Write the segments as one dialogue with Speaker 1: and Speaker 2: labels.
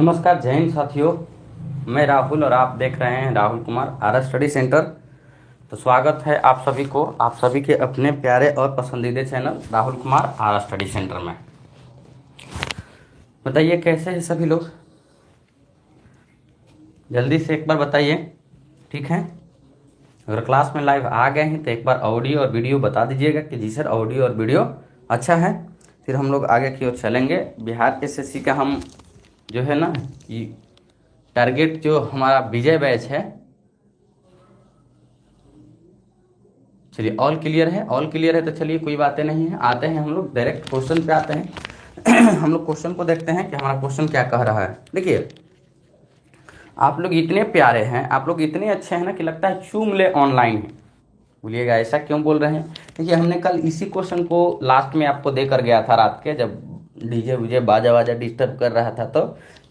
Speaker 1: नमस्कार जय हिंद साथियों। मैं राहुल और आप देख रहे हैं Rahul Kumar R study centre. तो स्वागत है आप सभी को, आप सभी के अपने प्यारे और पसंदीदा channel Rahul Kumar R study centre में। बताइए कैसे हैं सभी लोग, जल्दी से एक बार बताइए। ठीक है, अगर क्लास में लाइव आ गए हैं तो एक बार ऑडियो और वीडियो बता दीजिएगा कि जी सर ऑडियो और वीडियो अच्छा है। फिर हम लोग आगे की ओर चलेंगे। बिहार एसएससी का हम जो है ना ये टारगेट जो हमारा विजय बैच है, चलिए ऑल क्लियर है, ऑल क्लियर है तो चलिए कोई बातें नहीं है, आते हैं हम लोग डायरेक्ट क्वेश्चन पे आते हैं। हम लोग क्वेश्चन को देखते हैं कि हमारा क्वेश्चन क्या कह रहा है। देखिए आप लोग इतने प्यारे हैं, आप लोग इतने अच्छे हैं ना कि लगता है चूम ले ऑनलाइन है। बोलिएगा ऐसा क्यों बोल रहे हैं। देखिए हमने कल इसी क्वेश्चन को लास्ट में आपको दे कर गया था रात के, जब डीजे विजे बाजा वाजा डिस्टर्ब कर रहा था, तो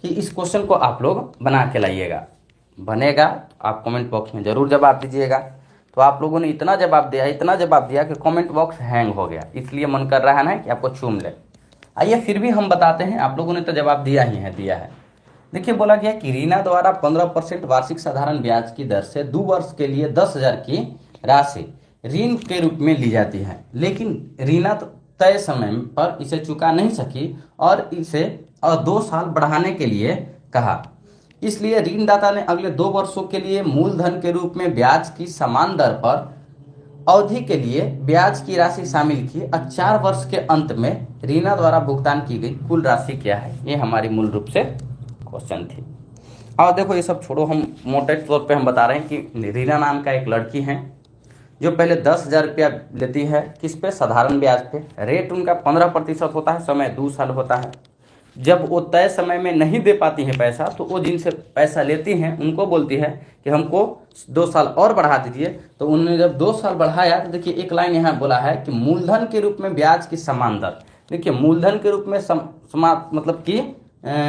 Speaker 1: कि इस क्वेश्चन को आप लोग बना के लाइएगा। बनेगा आप कमेंट बॉक्स में ज़रूर जवाब दीजिएगा। तो आप लोगों ने इतना जवाब दिया, इतना जवाब दिया कि कमेंट बॉक्स हैंग हो गया, इसलिए मन कर रहा है ना कि आपको चूम ले। आइए फिर भी हम बताते हैं, आप लोगों ने तो जवाब दिया ही है, दिया है। देखिए बोला गया कि रीना द्वारा 15% वार्षिक साधारण ब्याज की दर से 2 वर्ष के लिए 10,000 की राशि ऋण के रूप में ली जाती है, लेकिन रीना तो तय समय पर इसे चुका नहीं सकी और इसे 2 साल बढ़ाने के लिए कहा। इसलिए ऋणदाता ने अगले 2 वर्षों के लिए मूलधन के रूप में ब्याज की समान दर पर अवधि के लिए ब्याज की राशि शामिल की। 4 वर्ष के अंत में रीना द्वारा भुगतान की गई कुल राशि क्या है, ये हमारी मूल रूप से क्वेश्चन थी। और देखो ये सब छोड़ो, हम मोटे तौर पे हम बता रहे हैं कि रीना नाम का एक लड़की है जो पहले 10,000 रुपया लेती है, किस पे, साधारण ब्याज पे। रेट उनका 15% होता है, समय 2 साल होता है। जब वो तय समय में नहीं दे पाती हैं पैसा, तो वो जिनसे पैसा लेती हैं उनको बोलती है कि हमको 2 साल और बढ़ा दीजिए। तो उन्होंने जब 2 साल बढ़ाया तो देखिए एक लाइन यहाँ बोला है कि मूलधन के रूप में ब्याज की समान दर। देखिए मूलधन के रूप में मतलब कि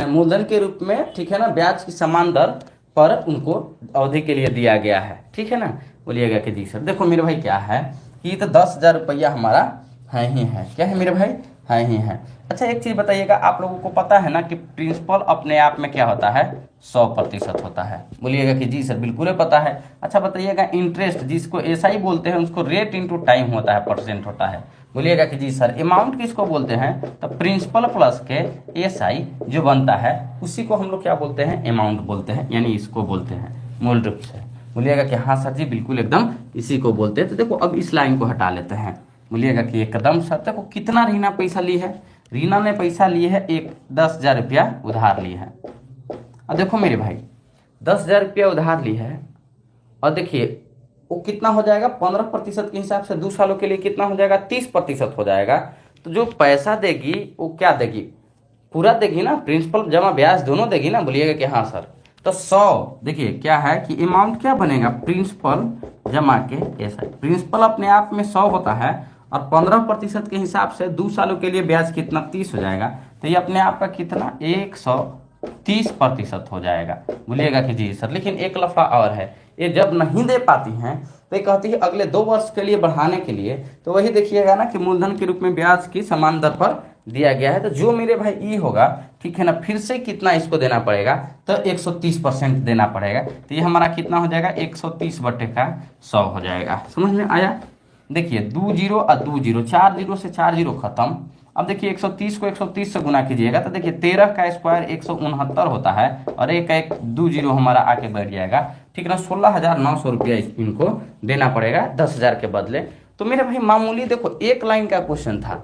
Speaker 1: मूलधन के रूप में, ठीक है ना, ब्याज की समान दर पर उनको अवधि के लिए दिया गया है। ठीक है ना, बोलिएगा कि जी सर। देखो मेरे भाई क्या है कि तो 10,000 रुपया हमारा है ही है, क्या है मेरे भाई, है ही है। अच्छा एक चीज़ बताइएगा, आप लोगों को पता है ना कि प्रिंसिपल अपने आप में क्या होता है, 100% होता है। बोलिएगा कि जी सर बिल्कुल है पता है। अच्छा बताइएगा इंटरेस्ट जिसको एसआई बोलते हैं उसको रेट इंटू टाइम होता है, परसेंट होता है। बोलिएगा कि जी सर अमाउंट किसको बोलते हैं, तो प्रिंसिपल प्लस के एसआई जो बनता है उसी को हम लोग क्या बोलते हैं, अमाउंट बोलते हैं, यानी इसको बोलते हैं मूल रूप से। बोलिएगा कि हाँ सर जी बिल्कुल एकदम इसी को बोलते हैं। तो देखो अब इस लाइन को हटा लेते हैं। बोलिएगा कि एकदम सर। देखो कितना रीना पैसा ली है, रीना ने पैसा लिए है 10,000 रुपया उधार ली है। अब देखो मेरे भाई 10,000 रुपया उधार ली है, और देखिए वो कितना हो जाएगा, 15% के हिसाब से 2 सालों के लिए कितना हो जाएगा, 30% हो जाएगा। तो जो पैसा देगी वो क्या देगी, पूरा देगी ना, प्रिंसिपल जमा ब्याज दोनों देगी ना। बोलिएगा कि हाँ सर। तो 100 देखिए क्या है कि अमाउंट क्या बनेगा, प्रिंसिपल जमा के एसआई। प्रिंसिपल अपने आप में 100 होता है और 15% के हिसाब से 2 सालों के लिए ब्याज कितना, 30 हो जाएगा। तो ये अपने आप का कितना, 130% हो जाएगा। बोलिएगा कि जी सर। लेकिन एक लफड़ा और है, ये जब नहीं दे पाती हैं तो ये कहती है अगले 2 वर्ष के लिए बढ़ाने के लिए। तो वही देखिएगा ना कि मूलधन के रूप में ब्याज की समान दर पर दिया गया है। तो जो मेरे भाई ई होगा, ठीक है ना, फिर से कितना इसको देना पड़ेगा, तो 130% देना पड़ेगा। तो ये हमारा कितना हो जाएगा, 130/100 हो जाएगा। समझ में आया। देखिए 2 जीरो और 2 जीरो, 4 जीरो से 4 जीरो खत्म। अब देखिए 130 को 130 से गुना कीजिएगा तो देखिए 13 का स्क्वायर 169 होता है, और एक 2 जीरो हमारा आके बैठ जाएगा। ठीक है ना, 16,900 रुपया इनको देना पड़ेगा 10,000 के बदले। तो मेरे भाई मामूली देखो एक लाइन का क्वेश्चन था,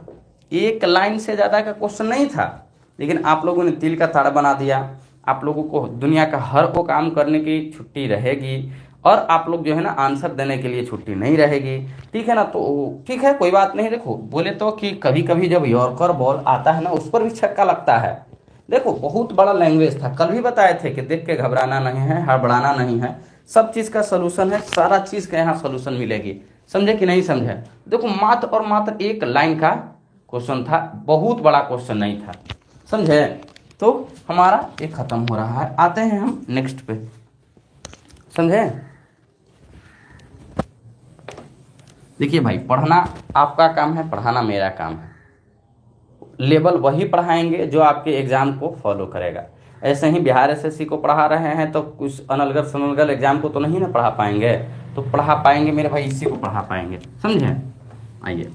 Speaker 1: एक लाइन से ज़्यादा का क्वेश्चन नहीं था, लेकिन आप लोगों ने तिल का ताड़ बना दिया। आप लोगों को दुनिया का हर वो काम करने की छुट्टी रहेगी, और आप लोग जो है ना आंसर देने के लिए छुट्टी नहीं रहेगी। ठीक है ना, तो ठीक है कोई बात नहीं। देखो बोले तो कि कभी कभी जब यॉर्कर बॉल आता है ना उस पर भी छक्का लगता है। देखो बहुत बड़ा लैंग्वेज था, कल भी बताए थे कि देख के घबराना नहीं है, हड़बड़ाना नहीं है, सब चीज़ का सलूशन है, सारा चीज़ का यहाँ सलूशन मिलेगी। समझे कि नहीं समझे। देखो मात्र और मात्र एक लाइन का क्वेश्चन था, बहुत बड़ा क्वेश्चन नहीं था, समझे। तो हमारा ये खत्म हो रहा है, आते हैं हम नेक्स्ट पे, समझे। देखिए भाई पढ़ना आपका काम है, पढ़ाना मेरा काम है। लेवल वही पढ़ाएंगे जो आपके एग्जाम को फॉलो करेगा। ऐसे ही बिहार एसएससी को पढ़ा रहे हैं तो कुछ अनलगढ़ सनलगढ़ एग्जाम को तो नहीं ना पढ़ा पाएंगे, तो पढ़ा पाएंगे मेरे भाई, इसी को पढ़ा पाएंगे, समझे। आइए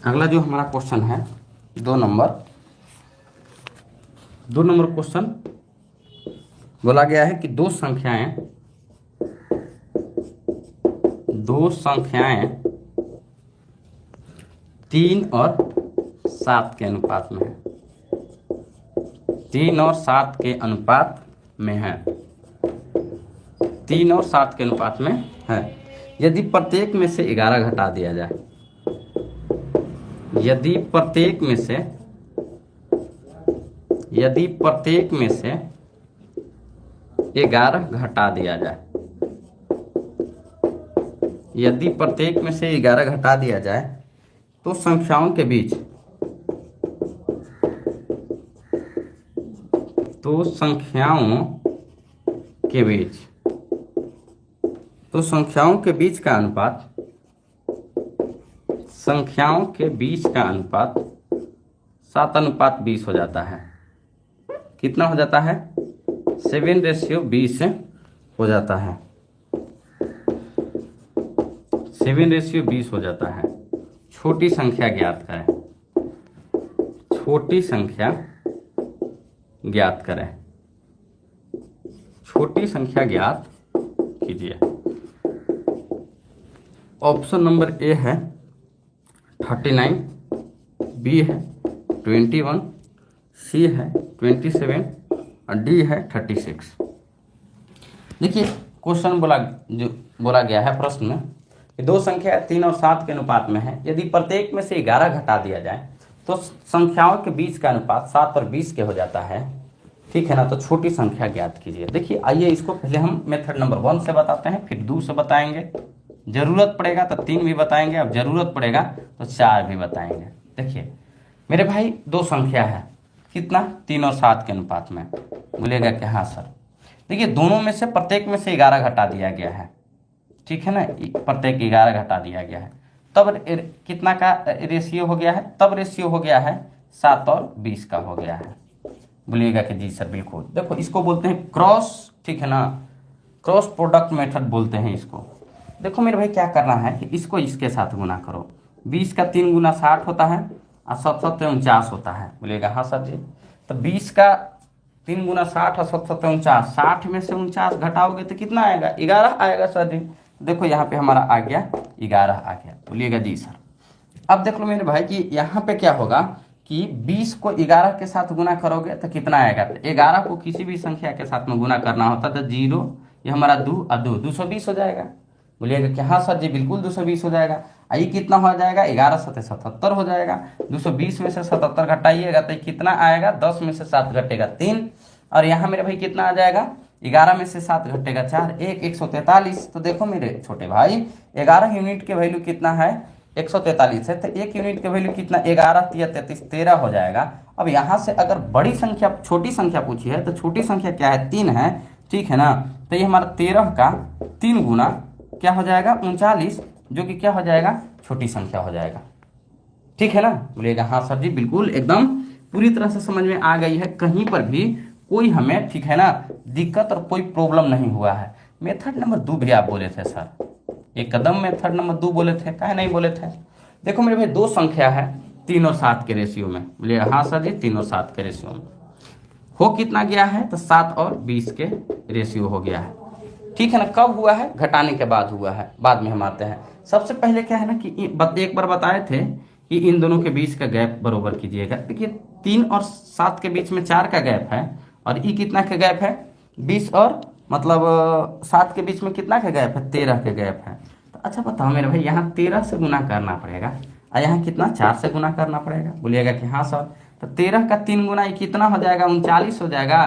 Speaker 1: अगला जो हमारा क्वेश्चन है 2 नंबर क्वेश्चन बोला गया है कि दो संख्याएं 3 और 7 के अनुपात में है, 3 और 7 के अनुपात में है, 3 और 7 के अनुपात में है। यदि प्रत्येक में से 11 घटा दिया जाए, यदि प्रत्येक में से 11 घटा दिया जाए, यदि प्रत्येक में से 11 घटा दिया जाए तो संख्याओं के बीच, संख्याओं के बीच का अनुपात, 7:20 हो जाता है। कितना हो जाता है? 7:20 हो जाता है, 7:20 हो जाता है। छोटी संख्या ज्ञात करें, छोटी संख्या ज्ञात करें, छोटी संख्या ज्ञात कीजिए। ऑप्शन नंबर ए है 39, बी है 21, सी है 27 और डी है 36। देखिए क्वेश्चन बोला गया है प्रश्न में कि दो संख्या 3 और 7 के अनुपात में है, यदि प्रत्येक में से 11 घटा दिया जाए तो संख्याओं के बीच का अनुपात 7 और 20 के हो जाता है, ठीक है ना। तो छोटी संख्या ज्ञात कीजिए। देखिए आइए इसको पहले हम मेथड नंबर 1 से बताते हैं, फिर 2 से बताएंगे, जरूरत पड़ेगा तो 3 भी बताएंगे, अब जरूरत पड़ेगा तो 4 भी बताएंगे। देखिए मेरे भाई दो संख्या है, कितना? 3 और 7 के अनुपात में। बोलेगा कि हाँ सर। देखिए दोनों में से प्रत्येक में से 11 घटा दिया गया है, ठीक है ना, प्रत्येक 11 घटा दिया गया है, तब कितना का रेशियो हो गया है? तब रेशियो हो गया है 7 और 20 का हो गया है। बोलिएगा कि जी सर बिल्कुल। देखो इसको बोलते हैं क्रॉस, ठीक है ना, क्रॉस प्रोडक्ट मेथड बोलते हैं इसको। देखो मेरे भाई क्या करना है कि इसको इसके साथ गुना करो। 20 का 3 गुना 60 होता है और 7 7 49 होता है। बोलिएगा हाँ सर जी। तो 20 का 3 गुना 60 और 7 7 49, 60 में से 49 घटाओगे तो कितना आएगा? 11 आएगा सर जी। देखो यहाँ पे हमारा आ गया 11 आ गया। बोलिएगा जी सर। अब देख लो मेरे भाई कि यहाँ पे क्या होगा कि 20 को 11 के साथ गुना करोगे तो कितना आएगा? तो 11 को किसी भी संख्या के साथ में गुना करना होता तो 0, ये हमारा 2 और 2 220 हो जाएगा। बोलिएगा कि हाँ सर जी बिल्कुल 220 हो जाएगा। ये कितना हो जाएगा? 11 7 77 हो जाएगा। 220 में से 77 घटाइएगा तो कितना आएगा? 10 में से 7 घटेगा 3, और यहाँ मेरे भाई कितना आ जाएगा? 11 में से 7 घटेगा 4, 143। तो देखो मेरे छोटे भाई 11 यूनिट के वैल्यू कितना है? 143 है। तो 1 यूनिट के वैल्यू कितना? 11 3 33 13 हो जाएगा। अब यहाँ से अगर बड़ी संख्या छोटी संख्या पूछी है तो छोटी संख्या क्या है? 3 है, ठीक है ना। तो ये हमारा 13 का 3 गुना क्या हो जाएगा? 39, जो कि क्या हो जाएगा? छोटी संख्या हो जाएगा, ठीक है ना। बोलिएगा हाँ सर जी बिल्कुल, एकदम पूरी तरह से समझ में आ गई है, कहीं पर भी कोई हमें, ठीक है ना, दिक्कत और कोई प्रॉब्लम नहीं हुआ है। मेथड नंबर 2 भी आप बोले थे सर, एक कदम मेथड नंबर 2 बोले थे, काहे नहीं बोले थे? देखो मेरे भाई दो संख्या है 3 और 7 के रेशियो में। बोलिएगा हाँ सर जी 3 और 7 के रेशियो में हो कितना गया है? तो 7 और 20 के रेशियो हो गया है, ठीक है ना। कब हुआ है? घटाने के बाद हुआ है, बाद में हम आते हैं। सबसे पहले क्या है ना कि एक बार बताए थे कि इन दोनों के बीच का गैप बरोबर कीजिएगा। देखिए 3 और 7 के बीच में 4 का गैप है, और ये कितना का गैप है? 20 और मतलब 7 के बीच में कितना का गैप है? 13 का गैप है। तो अच्छा बताओ मेरे भाई, यहाँ 13 से गुना करना पड़ेगा और यहाँ कितना? 4 से गुना करना पड़ेगा। बोलिएगा कि हाँ सर। तो 13 का 3 गुना ये कितना हो जाएगा? 39 हो जाएगा,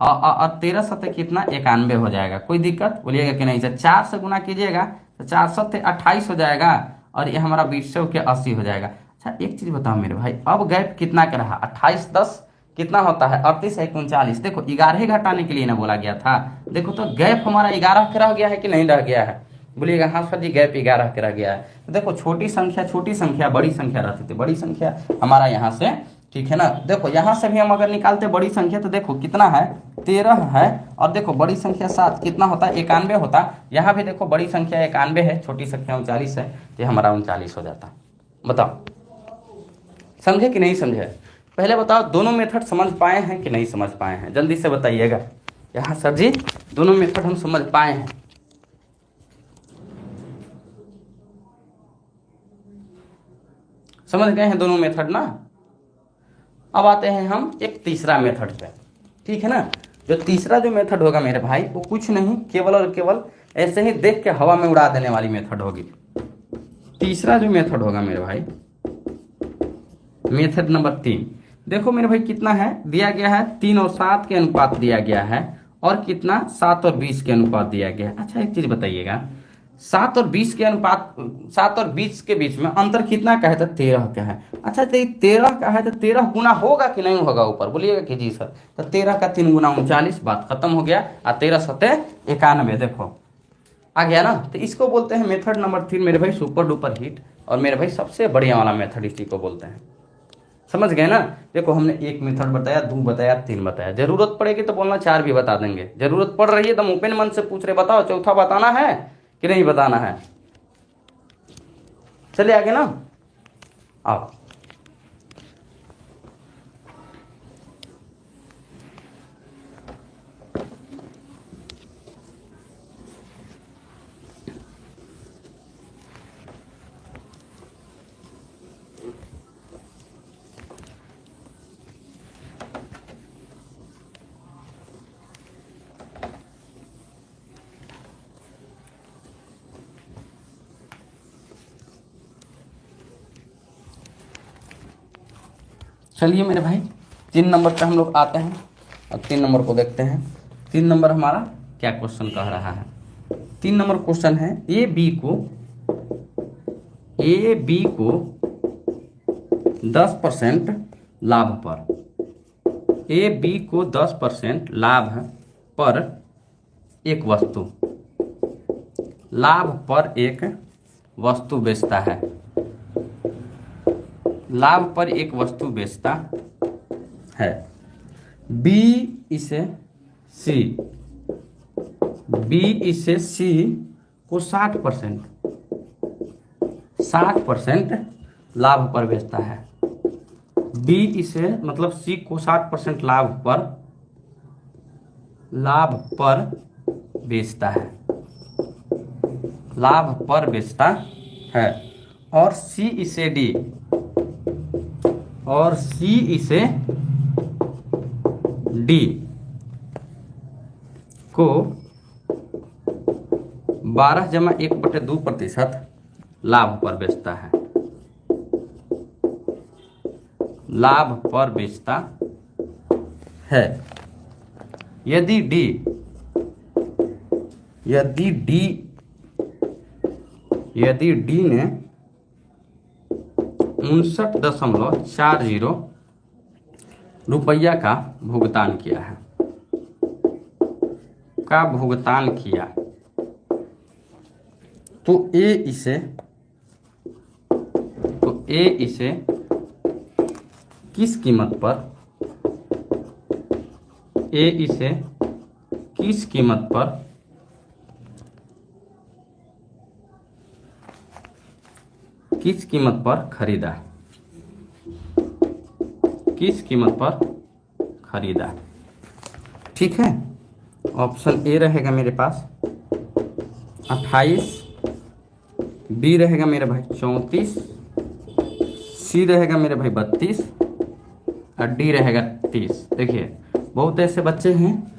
Speaker 1: और 13 सत्ते कितना? 91 हो जाएगा। कोई दिक्कत? बोलिएगा कि नहीं सर। 4 से गुना कीजिएगा तो 4 सत्ते 28 हो जाएगा, और ये हमारा 20 के 80 हो जाएगा। अच्छा एक चीज बताओ मेरे भाई, अब गैप कितना का रहा? 28 10 कितना होता है 38 है 39। देखो 11 घटाने के लिए ना बोला गया था। देखो तो गैप हमारा 11 के रह गया है कि नहीं रह गया है? बोलिएगा हाँ सर जी गैप 11 के रह गया है। तो देखो छोटी संख्या बड़ी संख्या रहती थी, बड़ी संख्या हमारा यहाँ से, ठीक है ना। देखो यहाँ से भी हम अगर निकालते बड़ी संख्या तो देखो कितना है 13 है, और देखो बड़ी संख्या 7 कितना होता है 91 होता। यहाँ भी देखो बड़ी संख्या 91 है, छोटी संख्या 39 है, तो हमारा 39 हो जाता। बताओ समझे कि नहीं समझे? पहले बताओ दोनों मेथड समझ पाए हैं कि नहीं समझ पाए हैं, जल्दी से बताइएगा। यहाँ सर जी दोनों मेथड हम समझ पाए हैं। समझ गए हैं दोनों मेथड ना। अब आते हैं हम एक तीसरा मेथड पे, ठीक है ना। जो तीसरा जो मेथड होगा मेरे भाई वो कुछ नहीं, केवल और केवल ऐसे ही देख के हवा में उड़ा देने वाली मेथड होगी। तीसरा जो मेथड होगा मेरे भाई, मेथड नंबर 3। देखो मेरे भाई कितना है दिया गया है, 3 और 7 के अनुपात दिया गया है, और कितना 7 और 20 के अनुपात दिया गया है। अच्छा एक चीज बताइएगा, 7 और 20 के अनुपात, 7 और 20 के बीच में अंतर कितना का है? तो 13 का है। अच्छा तो 13 का है तो 13 गुना होगा कि नहीं होगा ऊपर? बोलिएगा कि जी सर। तो 13 का 3 गुना 39, बात खत्म हो गया। और 13 सत्ते 91, देखो आ गया ना। तो इसको बोलते हैं मेथड नंबर 3 मेरे भाई, सुपर डुपर हिट। और मेरे भाई सबसे बढ़िया वाला मेथड इसी को बोलते हैं। समझ गए ना। देखो हमने एक मेथड बताया, 2 बताया, 3 बताया। जरूरत पड़ेगी तो बोलना 4 भी बता देंगे। जरूरत पड़ रही है तो ओपन मन से पूछ रहे, बताओ चौथा बताना है कि नहीं बताना है? चलिए आगे ना। आओ चलिए मेरे भाई 3 नंबर पे हम लोग आते हैं और 3 नंबर को देखते हैं। 3 नंबर हमारा क्या क्वेश्चन कह रहा है? 3 नंबर क्वेश्चन है ए बी को 10% लाभ पर, ए बी को 10% लाभ पर एक वस्तु, लाभ पर एक वस्तु बेचता है, लाभ पर एक वस्तु बेचता है। बी इसे सी को 60% लाभ पर बेचता है। बी इसे मतलब सी को 60% लाभ पर बेचता है, लाभ पर बेचता है। और सी इसे डी को 12/1/2% लाभ पर बेचता है, लाभ पर बेचता है। यदि डी ने 59.40 रुपया का भुगतान किया, तो ए इसे किस कीमत पर, खरीदा। ठीक है। ऑप्शन ए रहेगा मेरे पास 28, बी रहेगा मेरे भाई 34, सी रहेगा मेरे भाई 32 और डी रहेगा 30। देखिए बहुत ऐसे बच्चे हैं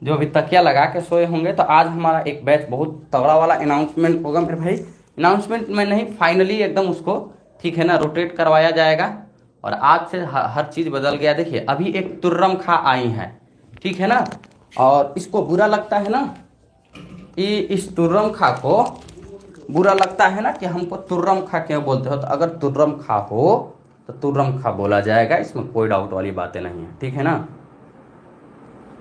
Speaker 1: जो अभी तकिया लगा के सोए होंगे। तो आज हमारा एक बैच बहुत तगड़ा वाला अनाउंसमेंट होगा मेरे भाई। अनाउंसमेंट में नहीं, फाइनली एकदम उसको, ठीक है ना, रोटेट करवाया जाएगा। और आज से हर चीज़ बदल गया। देखिए अभी एक तुर्रम खा आई है, ठीक है ना, और इसको बुरा लगता है ना, इस तुर्रम खा को बुरा लगता है ना कि हमको तुर्रम खा क्यों बोलते हो। तो अगर तुर्रम खा हो तो तुर्रम खा बोला जाएगा, इसमें कोई डाउट वाली बातें नहीं है, ठीक है ना।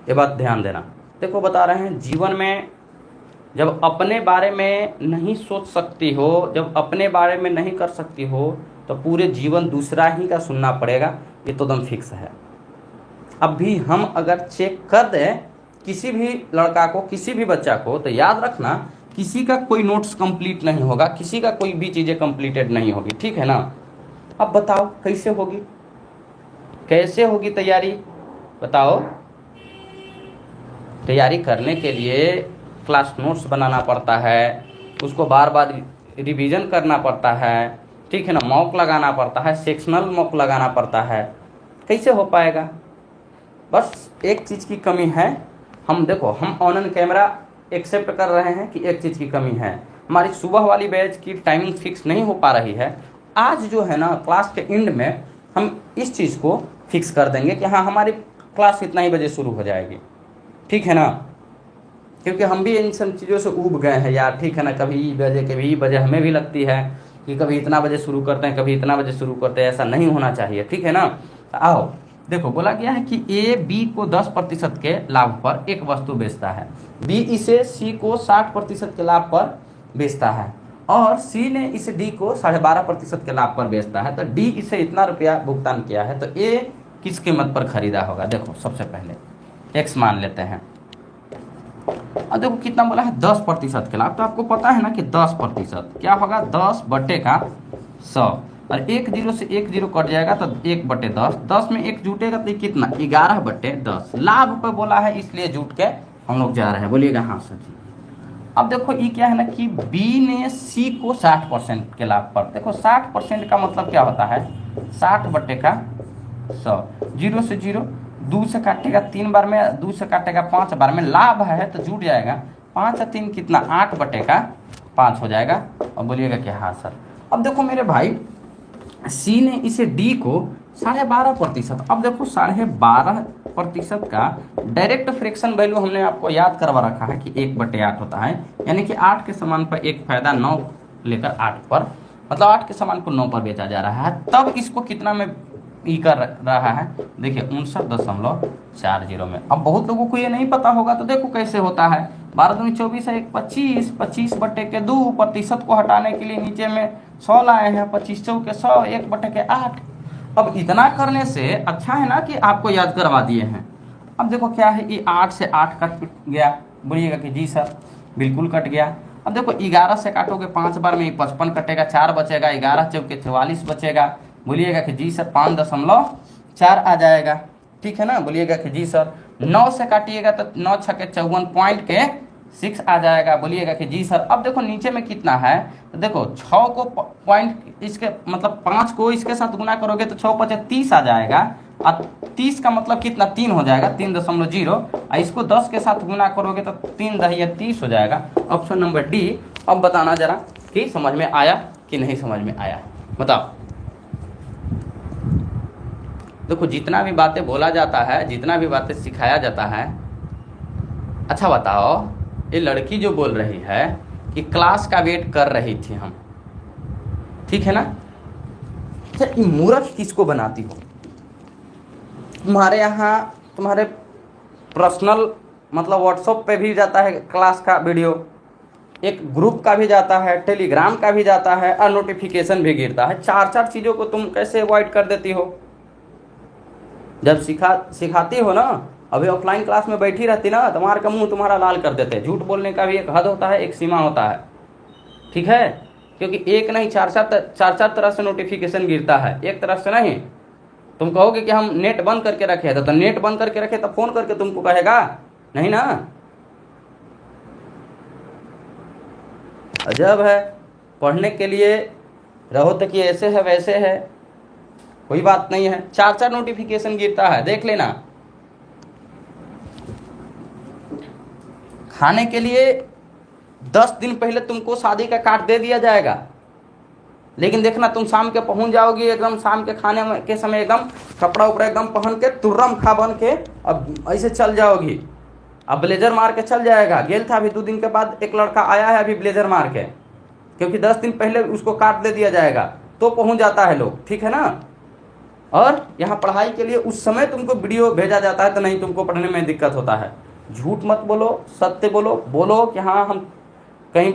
Speaker 1: ये बात ध्यान देना। देखो बता रहे हैं, जीवन में जब अपने बारे में नहीं सोच सकती हो, जब अपने बारे में नहीं कर सकती हो, तो पूरे जीवन दूसरा ही का सुनना पड़ेगा, ये तो एकदम फिक्स है। अब भी हम अगर चेक कर दें किसी भी लड़का को, किसी भी बच्चा को, तो याद रखना किसी का कोई नोट्स कंप्लीट नहीं होगा, किसी का कोई भी चीज़ें कंप्लीटेड नहीं होगी, ठीक है ना। अब बताओ कैसे होगी, कैसे होगी तैयारी, बताओ। तैयारी करने के लिए क्लास नोट्स बनाना पड़ता है, उसको बार बार रिवीजन करना पड़ता है, ठीक है ना, मॉक लगाना पड़ता है, सेक्शनल मॉक लगाना पड़ता है। कैसे हो पाएगा? बस एक चीज़ की कमी है, हम देखो हम ऑन कैमरा एक्सेप्ट कर रहे हैं कि एक चीज़ की कमी है, हमारी सुबह वाली बैच की टाइमिंग फिक्स नहीं हो पा रही है। आज जो है ना क्लास के एंड में हम इस चीज़ को फिक्स कर देंगे कि हाँ हमारी क्लास इतना ही बजे शुरू हो जाएगी, ठीक है ना। क्योंकि हम भी इन सब चीज़ों से ऊब गए हैं यार, ठीक है ना। कभी बजे हमें भी लगती है कि कभी इतना बजे शुरू करते हैं, कभी इतना बजे शुरू करते हैं, ऐसा नहीं होना चाहिए, ठीक है ना। आओ देखो, बोला गया है कि ए बी को 10% के लाभ पर एक वस्तु बेचता है, बी इसे सी को 60% के लाभ पर बेचता है, और सी ने इसे डी को 12.5% के लाभ पर बेचता है। तो डी इसे इतना रुपया भुगतान किया है, तो ए किस कीमत पर खरीदा होगा? देखो सबसे पहले एक्स मान लेते हैं, और देखो कितना बोला है 10% के लाभ। तो आपको पता है ना कि 10% क्या होगा, 10/100, और 1 0 से 1 0 कट जाएगा तो 1/10, 10 में 1 जुटेगा तो कितना, 11/10। लाभ पे बोला है इसलिए जुट के हम लोग जा रहे हैं, बोलिएगा हाँ सर जी। अब देखो ये क्या है ना कि बी ने सी को 60% के लाभ पर, देखो 60% का मतलब क्या होता है, 60/100, 0 से 0, 2 से काटेगा 3 बार में, 2 से काटेगा 5 बार में, लाभ है तो जुट जाएगा, 5 और 3 कितना, 8/5 हो जाएगा। और बोलिएगा कि हाँ सर। अब देखो मेरे भाई, सी ने इसे डी को 12.5%, अब देखो 12.5% का डायरेक्ट फ्रैक्शन वैल्यू हमने आपको याद करवा रखा है कि 1/8 होता है, यानी कि 8 के समान पर एक फायदा 9 लेकर 8 पर, मतलब 8 के समान को 9 पर बेचा जा रहा है। तब इसको कितना में ई कर रहा है, देखिए 59.40 में। अब बहुत लोगों को ये नहीं पता होगा, तो देखो कैसे होता है, 12 दूनी 24 है, 25, 25/2, प्रतिशत को हटाने के लिए नीचे में 100 लाए हैं, 25 चौके 100, 1/8। अब इतना करने से अच्छा है ना कि आपको याद करवा दिए हैं। अब देखो क्या है, ये 8 से 8 कट गया, बोलिएगा कि जी सर बिल्कुल कट गया। अब देखो 11 से काटोगे 5 बार में 55 कटेगा, 4 बचेगा, 11 चौके 44 बचेगा, बोलिएगा कि जी सर 5.4 आ जाएगा, ठीक है ना। बोलिएगा कि जी सर 9 से काटिएगा तो 9 छक्के 54.6 आ जाएगा, बोलिएगा कि जी सर। अब देखो नीचे में कितना है, तो देखो 6 को पॉइंट इसके मतलब 5 को इसके साथ गुना करोगे तो 6 × 30 आ जाएगा, और 30 का मतलब कितना, 3 हो जाएगा, 3.0, और इसको 10 के साथ गुना करोगे तो 3 × 30 हो जाएगा। Option number D. अब बताना जरा कि समझ में आया कि नहीं समझ में आया, बताओ। देखो जितना भी बातें बोला जाता है, जितना भी बातें सिखाया जाता है, अच्छा बताओ, ये लड़की जो बोल रही है कि क्लास का वेट कर रही थी हम, ठीक है ना। अच्छा ये मूर्ख किसको बनाती हो? तुम्हारे यहाँ तुम्हारे पर्सनल मतलब व्हाट्सएप पे भी जाता है क्लास का वीडियो, एक ग्रुप का भी जाता है, टेलीग्राम का भी जाता है, और नोटिफिकेशन भी गिरता है। 4 चीज़ों को तुम कैसे अवॉइड कर देती हो? जब सिखाती हो ना, अभी ऑफलाइन क्लास में बैठी रहती ना, तुम्हारे का मुंह तुम्हारा लाल कर देते हैं। झूठ बोलने का भी एक हद होता है, एक सीमा होता है, ठीक है। क्योंकि एक नहीं 4 तरह से नोटिफिकेशन गिरता है, एक तरफ से नहीं। तुम कहोगे कि हम नेट बंद करके रखे, तो नेट बंद करके रखे तो फोन करके तुमको कहेगा नहीं ना। अजब है, पढ़ने के लिए रहो तो कि ऐसे है वैसे है, कोई बात नहीं है। 4 नोटिफिकेशन गिरता है, देख लेना। खाने के लिए 10 दिन पहले तुमको शादी का कार्ड दे दिया जाएगा, लेकिन देखना तुम शाम के पहुंच जाओगी, एकदम शाम के खाने के समय एकदम कपड़ा उपड़ा एकदम पहन के तुर्रम खा बन के अब ऐसे चल जाओगी। अब ब्लेजर मार के चल जाएगा। गेल था अभी 2 दिन के बाद, एक लड़का आया है अभी ब्लेजर मार के, क्योंकि 10 दिन पहले उसको कार्ड दे दिया जाएगा तो पहुंच जाता है लोग, ठीक है ना। और यहाँ पढ़ाई के लिए उस समय तुमको वीडियो भेजा जाता है तो नहीं तुमको पढ़ने में दिक्कत होता है। झूठ मत बोलो, सत्य बोलो। बोलो कि हाँ हम कहीं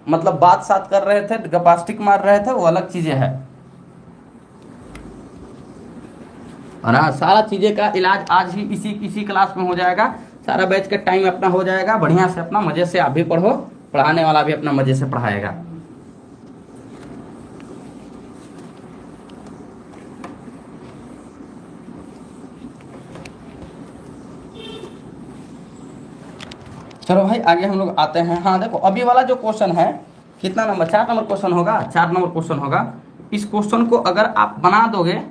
Speaker 1: मतलब बात सात कर रहे थे, गपास्टिक मार रहे थे, वो अलग चीजें है। और हाँ, सारा चीजें का इलाज आज ही इसी क्लास में हो जाएगा। सारा बैच का टाइम अपना हो जाएगा, बढ़िया से अपना मजे से आप भी पढ़ो, पढ़ाने वाला भी अपना मजे से पढ़ाएगा। चलो भाई आगे हम लोग आते हैं। हाँ देखो, अभी वाला जो क्वेश्चन है कितना नंबर, 4 नंबर क्वेश्चन होगा, 4 नंबर क्वेश्चन होगा। इस क्वेश्चन को अगर आप बना दोगे,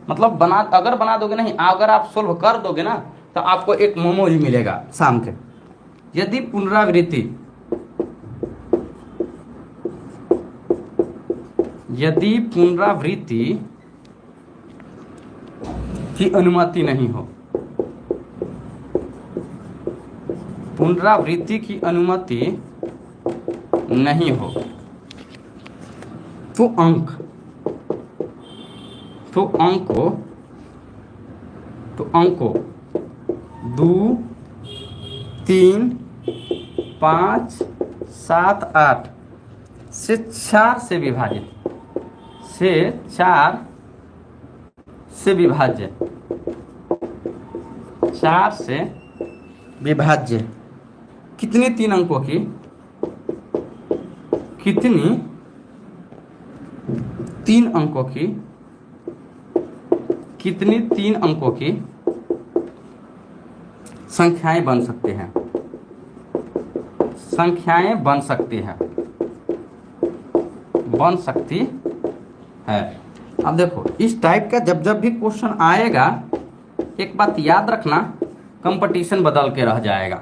Speaker 1: मतलब अगर बना दोगे नहीं, अगर आप सोल्व कर दोगे ना, तो आपको एक मोमोज मिलेगा शाम के। यदि पुनरावृत्ति की अनुमति नहीं हो, पुनरावृत्ति की अनुमति नहीं हो, तो अंको 2, 3, 5, 7, 8 से 4 से विभाजित, 4 से विभाज्य कितने 3 अंकों की, कितनी 3 अंकों की संख्याएं बन सकती हैं, बन सकती है। अब देखो, इस टाइप का जब भी क्वेश्चन आएगा, एक बात याद रखना, कंपटीशन बदल के रह जाएगा।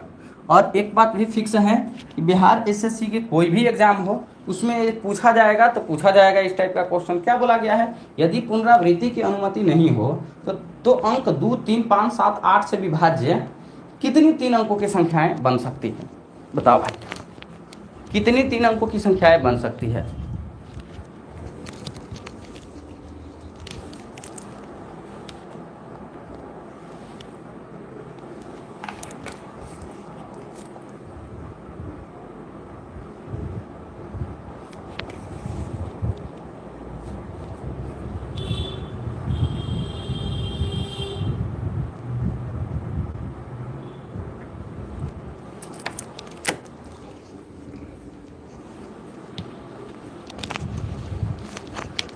Speaker 1: और एक बात भी फिक्स है कि बिहार एसएससी के कोई भी एग्जाम हो, उसमें पूछा जाएगा इस टाइप का क्वेश्चन। क्या बोला गया है, यदि पुनरावृत्ति की अनुमति नहीं हो तो अंक 2, 3, 5, 7, 8 से विभाज्य कितनी 3 अंकों की संख्याएं बन सकती हैं? बताओ भाई, कितनी 3 अंकों की संख्याएं बन सकती है?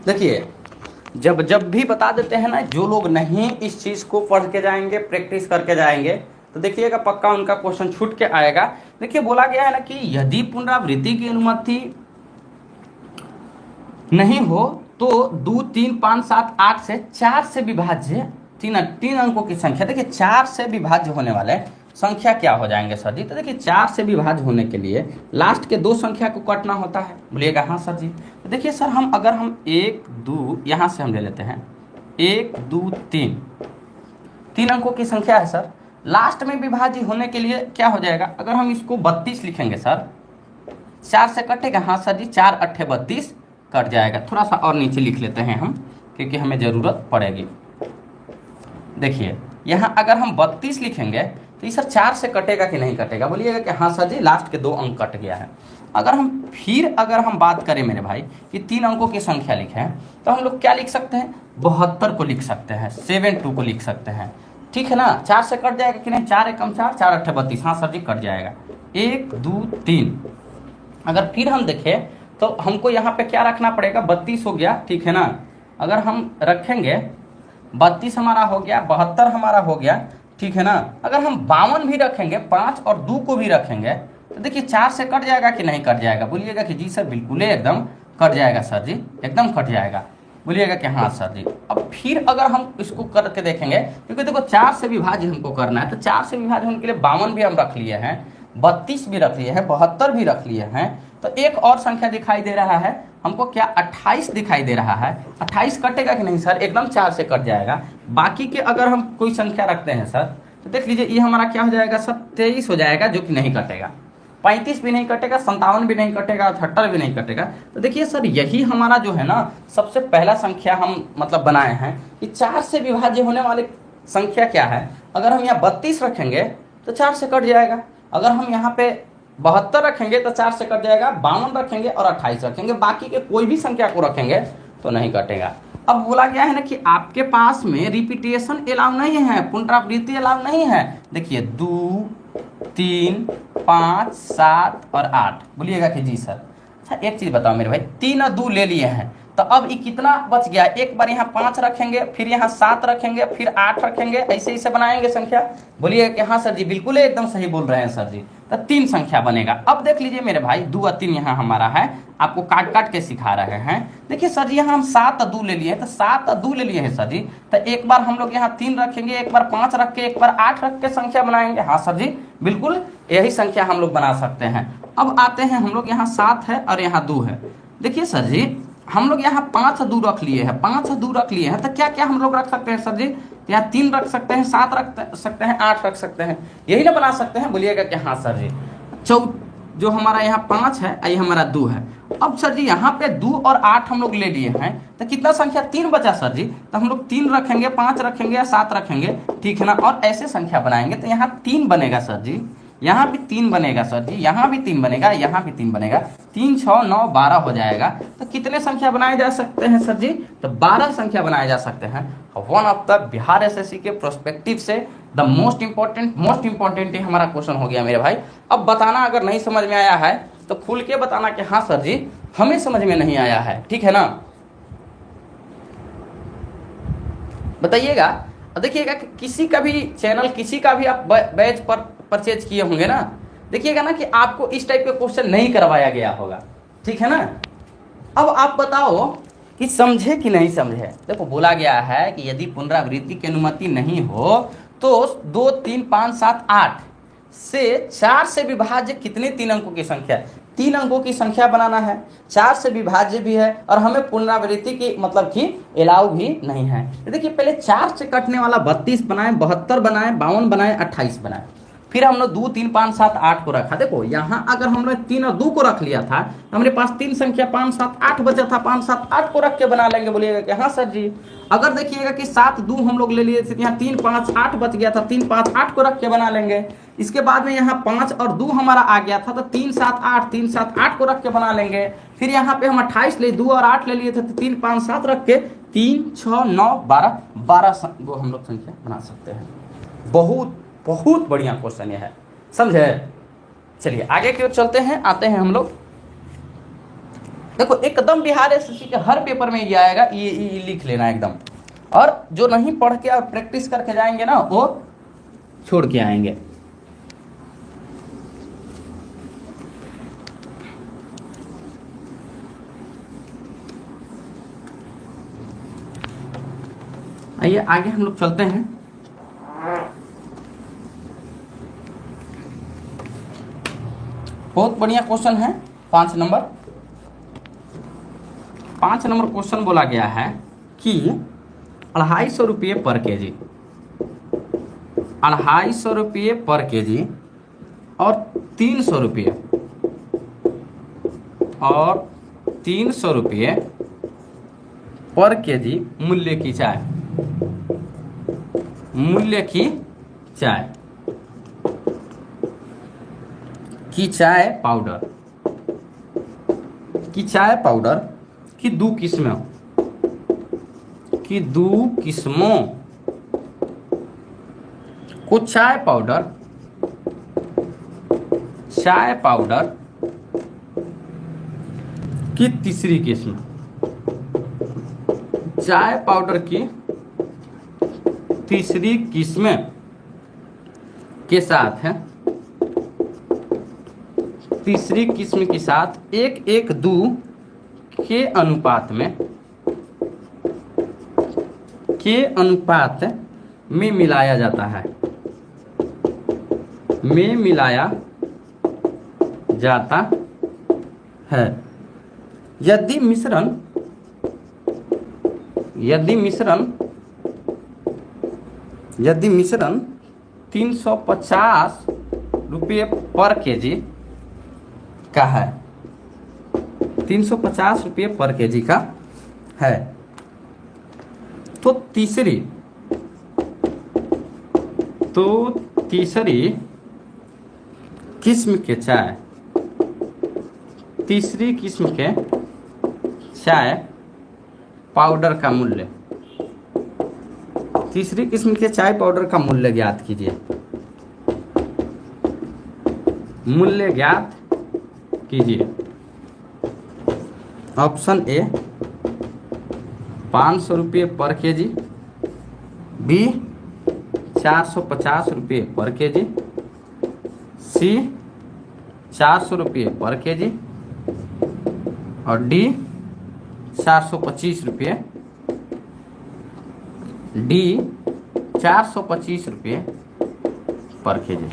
Speaker 1: देखिए, जब भी बता देते हैं ना, जो लोग नहीं इस चीज को पढ़ के जाएंगे, प्रैक्टिस करके जाएंगे, तो देखिएगा पक्का उनका क्वेश्चन छूट के आएगा। देखिए, बोला गया है ना कि यदि पुनरावृत्ति की अनुमति नहीं हो तो 2, 3, 5, 7, 8 से 4 से विभाज्य 3 अंकों की संख्या। देखिए, 4 से विभाज्य होने वाले संख्या क्या हो जाएंगे सर जी? तो देखिए, 4 से विभाज्य होने के लिए लास्ट के 2 संख्या को काटना होता है। बोलिएगा हाँ सर जी। तो देखिए सर, अगर हम 1, 2 यहाँ से हम ले लेते हैं, 1, 2, 3 अंकों की संख्या है सर। लास्ट में विभाज्य होने के लिए क्या हो जाएगा? अगर हम इसको 32 लिखेंगे सर, 4 से कटेगा? हाँ सर जी, 4 8 32 कट जाएगा। थोड़ा सा और नीचे लिख लेते हैं हम, क्योंकि हमें ज़रूरत पड़ेगी। देखिए, यहाँ अगर हम 32 लिखेंगे तो ये सर 4 से कटेगा कि नहीं कटेगा? बोलिएगा कि हाँ सर जी, लास्ट के 2 अंक कट गया है। अगर हम बात करें मेरे भाई कि 3 अंकों की संख्या लिखें, तो हम लोग क्या लिख सकते हैं? 72 को लिख सकते हैं, 72 को लिख सकते हैं। ठीक है ना? 4 से कट जाएगा कि नहीं? 4 एकम 4, 4 8 32। हाँ सर जी, कट जाएगा। 1, 2, 3। अगर फिर हम देखें तो हमको यहाँ पे क्या रखना पड़ेगा? 32 हो गया, ठीक है ना? अगर हम रखेंगे 32 हमारा हो गया, 72 हमारा हो गया, ठीक है ना? अगर हम 52 भी रखेंगे, 5 और 2 को भी रखेंगे, तो देखिए 4 से कट जाएगा कि नहीं कट जाएगा? बोलिएगा कि जी सर बिल्कुल एकदम कट जाएगा सर जी, एकदम कट जाएगा। बोलिएगा कि हाँ सर जी। अब फिर अगर हम इसको करके देखेंगे, क्योंकि देखो 4 से विभाज्य हमको करना है, तो 4 से विभाज्य होने के लिए 52 भी हम रख लिए हैं, 32 भी रख लिए हैं, 72 भी रख लिए हैं। तो एक और संख्या दिखाई दे रहा है हमको, क्या? 28 दिखाई दे रहा है। 28 कटेगा कि नहीं सर? एकदम 4 से कट जाएगा। बाकी के अगर हम कोई संख्या रखते हैं सर, तो देख लीजिए ये हमारा क्या हो जाएगा सर? 23 हो जाएगा, जो कि नहीं कटेगा। 35 भी नहीं कटेगा, 57 भी नहीं कटेगा, 78 भी नहीं कटेगा। तो देखिए सर, यही हमारा जो है ना सबसे पहला संख्या हम मतलब बनाए हैं कि 4 से विभाज्य होने वाली संख्या क्या है। अगर हम यहाँ 32 रखेंगे तो 4 से कट जाएगा, अगर हम यहाँ पे 72 रखेंगे तो 4 से कट जाएगा, 52 रखेंगे और 28 रखेंगे, बाकी के कोई भी संख्या को रखेंगे तो नहीं कटेगा। अब बोला गया है ना कि आपके पास में रिपीटेशन अलाउ नहीं है, पुनरावृत्ति अलाउ नहीं है। देखिए 2, 3, 5, 7 और 8। बोलिएगा कि जी सर। अच्छा एक चीज़ बताओ मेरे भाई, 3 और 2 ले लिए हैं तो अब ये कितना बच गया। एक बार यहाँ 5 रखेंगे, फिर यहाँ 7 रखेंगे, फिर 8 रखेंगे, ऐसे ऐसे बनाएंगे संख्या। बोलिएगा कि हाँ सर जी बिल्कुल एकदम सही बोल रहे हैं सर जी। तो 3 संख्या बनेगा। अब देख लीजिए मेरे भाई, 2 और 3 यहाँ हमारा है, आपको काट काट के सिखा रहे हैं। देखिए सर जी यहाँ हम 7 और 2 ले लिए, तो 7 और 2 ले लिए हैं सर जी। तो एक बार हम लोग यहाँ 3 रखेंगे, एक बार 5 रख के, एक बार 8 रख के संख्या बनाएंगे। हाँ सर जी बिल्कुल यही संख्या हम लोग बना सकते हैं। अब आते हैं हम लोग यहाँ 7 है और यहाँ 2 है। देखिए सर जी हम लोग यहाँ 5 और 2 रख लिए हैं, 5 और 2 रख लिए हैं, तो क्या क्या हम लोग रख सकते हैं सर जी। यहाँ 3 रख सकते हैं, 7 रख सकते हैं, 8 रख सकते हैं, यही ना बना सकते हैं। बोलिएगा कि हाँ सर जी। जो हमारा यहाँ 5 है, ये हमारा 2 है। अब सर जी यहाँ पे 2 और 8 हम लोग ले लिए हैं, तो कितना संख्या 3 बचा सर जी। तो हम लोग 3 रखेंगे, 5 रखेंगे या 7 रखेंगे, ठीक है ना, और ऐसे संख्या बनाएंगे तो यहाँ 3 बनेगा सर जी, यहाँ भी 3 बनेगा सर जी, यहाँ भी 3 बनेगा, यहाँ भी 3 बनेगा। 3, 6, 9, 12 हो जाएगा। तो कितने संख्या बनाए जा सकते हैं सर जी, तो 12 संख्या बनाए जा सकते हैं। One of the Bihar SSC के प्रोस्पेक्टिव से द मोस्ट इंपॉर्टेंट ही हमारा क्वेश्चन हो गया मेरे भाई। अब बताना अगर नहीं समझ में आया है तो खुल के बताना कि हाँ सर जी हमें समझ में नहीं आया है, ठीक है ना, बताइएगा। देखिएगा कि किसी का भी चैनल, किसी का भी आप बैच पर परचेज किए होंगे ना, देखिएगा ना कि आपको इस टाइप के क्वेश्चन नहीं करवाया गया होगा, ठीक है ना। अब आप बताओ कि समझे कि नहीं समझे। देखो बोला गया है कि यदि पुनरावृत्ति की अनुमति नहीं हो तो 2, 3, 5, 7, 8 से 4 से विभाज्य कितने 3 अंकों की संख्या, 3 अंकों की संख्या बनाना है, 4 से विभाज्य भी है और हमें पुनरावृत्ति की मतलब कि अलाउ भी नहीं है। देखिए पहले 4 से कटने वाला 32 बनाए, 72 बनाए, 52 बनाए, 28 बनाए, फिर हम लोग 2, 3, 5, 7, 8 को रखा। देखो यहाँ अगर हम लोग 3 और 2 को रख लिया था तो हमारे पास 3 संख्या 5, 7, 8 बचा था, 5, 7, 8 को रख के बना लेंगे। बोलिएगा कि हाँ सर जी। अगर देखिएगा कि 7, 2 हम लोग ले लिए थे, यहाँ 3, 5, 8 बच गया था, 3, 5, 8 को रख के बना लेंगे। इसके बाद में यहाँ 5 और 2 हमारा आ गया था तो 3, 7, 8, 3, 7, 8 को रख के बना लेंगे। फिर यहाँ पे हम 28 ले, 2 और 8 ले लिए थे तो 3, 5, 7 रख के 3, 6, 9, 12 वो हम लोग संख्या बना सकते हैं। बहुत बढ़िया क्वेश्चन ये है, समझे। चलिए आगे की ओर चलते हैं, आते हैं हम लोग। देखो एकदम बिहार एसएससी के हर पेपर में ये आएगा, ये लिख लेना एकदम। और जो नहीं पढ़ के और प्रैक्टिस करके जाएंगे ना वो छोड़ के आएंगे। आइए आगे हम लोग चलते हैं। बहुत बढ़िया क्वेश्चन है 5 नंबर। 5 नंबर क्वेश्चन बोला गया है कि 250 रुपये पर केजी, 250 रुपये पर केजी और 300 रुपये और 300 रुपये पर केजी मूल्य की चाय, मूल्य की चाय की चाय पाउडर की 2 किस्मों को चाय पाउडर की तीसरी किस्म, चाय पाउडर की तीसरी किस्म के साथ है, तीसरी किस्म के साथ 1:1:2 के अनुपात में मिलाया जाता है, यदि मिश्रण 350 रुपये पर केजी का है, 350 रुपये पर केजी का है। तो तीसरी किस्म के चाय, तीसरी किस्म के चाय पाउडर का मूल्य, तीसरी किस्म के चाय पाउडर का मूल्य ज्ञात कीजिए। मूल्य ज्ञात कीजिए। ऑप्शन ए 500 रुपये पर केजी, बी 450 रुपये पर केजी, सी 400 रुपये पर केजी और डी 425 रुपये, डी 425 रुपये पर केजी।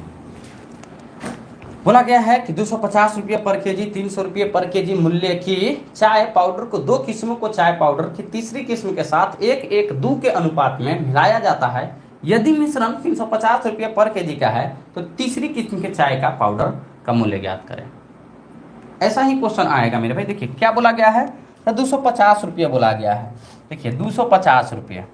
Speaker 1: बोला गया है कि 250 रुपये पर केजी, 300 रुपये पर केजी मूल्य की चाय पाउडर को दो किस्मों को चाय पाउडर की तीसरी किस्म के साथ 1:2 के अनुपात में मिलाया जाता है। यदि मिश्रण 350 रुपये पर केजी का है तो तीसरी किस्म के चाय का पाउडर का मूल्य ज्ञात करें। ऐसा ही क्वेश्चन आएगा मेरे भाई। देखिए क्या बोला गया है, तो 250 रुपये बोला गया है। देखिए 250 रुपये,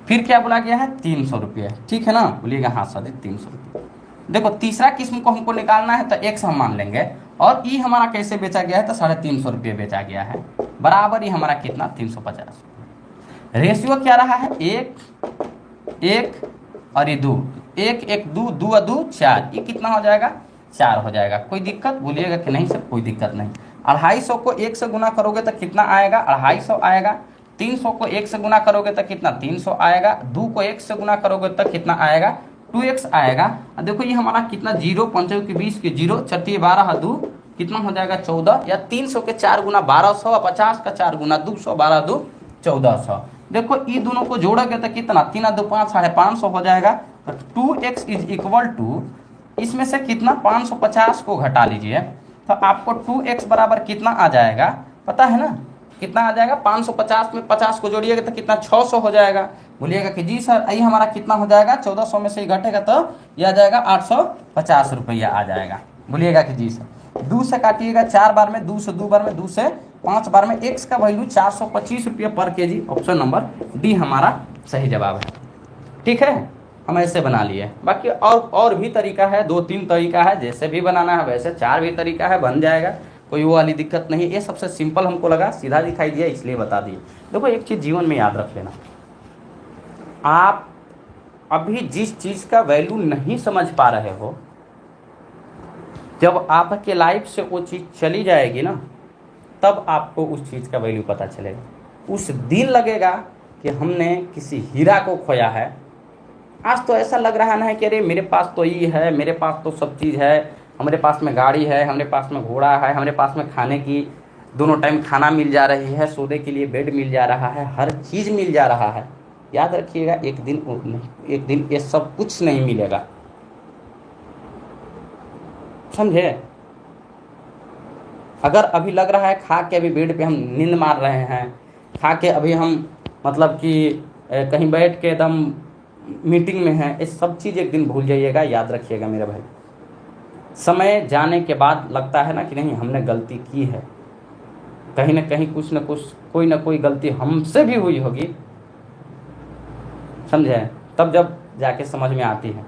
Speaker 1: फिर क्या बोला गया है 300 रुपये, ठीक है ना, बोलिएगा हाँ सर 300 रुपये। देखो तीसरा किस्म को हमको निकालना है तो x हम मान लेंगे और ई हमारा कैसे बेचा गया है तो 350 रुपये बेचा गया है, बराबर ही हमारा कितना 350। रेशियो क्या रहा है 1 और ये 2, 1 1 2 2 2 4, ये कितना हो जाएगा 4 हो जाएगा। कोई दिक्कत, बोलिएगा कि नहीं सर कोई दिक्कत नहीं। 250 को 1 से गुना करोगे तो कितना आएगा 250 आएगा। 300 को 1 से गुना करोगे तो कितना 300 आएगा। 2 को 1 से गुना करोगे तो कितना आएगा 2x आएगा। देखो ये हमारा कितना 0 5 के 20 के 0 4 12 2 कितना हो जाएगा 14, या 300 के 4 गुना 1200, 50 का 4 गुना 200, 12 2 1400। देखो ये दोनों को जोड़ोगे तो कितना 3 2 5 550 हो जाएगा। तो 2x इज इक्वल टू, इसमें से कितना 550 को घटा लीजिए तो आपको 2x बराबर कितना आ जाएगा पता है ना, कितना आ जाएगा 550 में 50 को जोड़िएगा तो कितना 600 हो जाएगा। बोलिएगा कि जी सर ये हमारा कितना हो जाएगा 1400 में से ही घटेगा तो यह आ जाएगा 850 रुपया आ जाएगा। बोलिएगा कि जी सर। 2 से काटिएगा 4 बार में, 2 से 2 बार में, 2 से 5 बार में, x का वैल्यू 425 रुपये पर केजी। ऑप्शन नंबर डी हमारा सही जवाब है। ठीक है, हम ऐसे बना लिए। बाकी और भी तरीका है, 2-3 तरीका है, जैसे भी बनाना है वैसे 4 भी तरीका है, बन जाएगा, कोई वो वाली दिक्कत नहीं। ये सबसे सिंपल हमको लगा, सीधा दिखाई दिया इसलिए बता दिए। देखो एक चीज़ जीवन में याद रख लेना, आप अभी जिस चीज़ का वैल्यू नहीं समझ पा रहे हो, जब आपके लाइफ से वो चीज़ चली जाएगी ना तब आपको उस चीज़ का वैल्यू पता चलेगा। उस दिन लगेगा कि हमने किसी हीरा को खोया है। आज तो ऐसा लग रहा है कि अरे मेरे पास तो ये है, मेरे पास तो सब चीज़ है, हमारे पास में गाड़ी है, हमारे पास में घोड़ा है, हमारे पास में खाने की दोनों टाइम खाना मिल जा रही है, सोने के लिए बेड मिल जा रहा है, हर चीज़ मिल जा रहा है। याद रखिएगा एक दिन ये सब कुछ नहीं मिलेगा, समझे। अगर अभी लग रहा है खा के अभी बेड पे हम नींद मार रहे हैं, खा के अभी हम मतलब कि कहीं बैठ के एकदम मीटिंग में हैं, ये सब चीज़ एक दिन भूल जाइएगा। याद रखिएगा मेरे भाई, समय जाने के बाद लगता है ना कि नहीं हमने गलती की है, कहीं ना कहीं कुछ ना कुछ कोई ना कोई गलती हमसे भी हुई होगी, समझे, तब जब जाके समझ में आती है।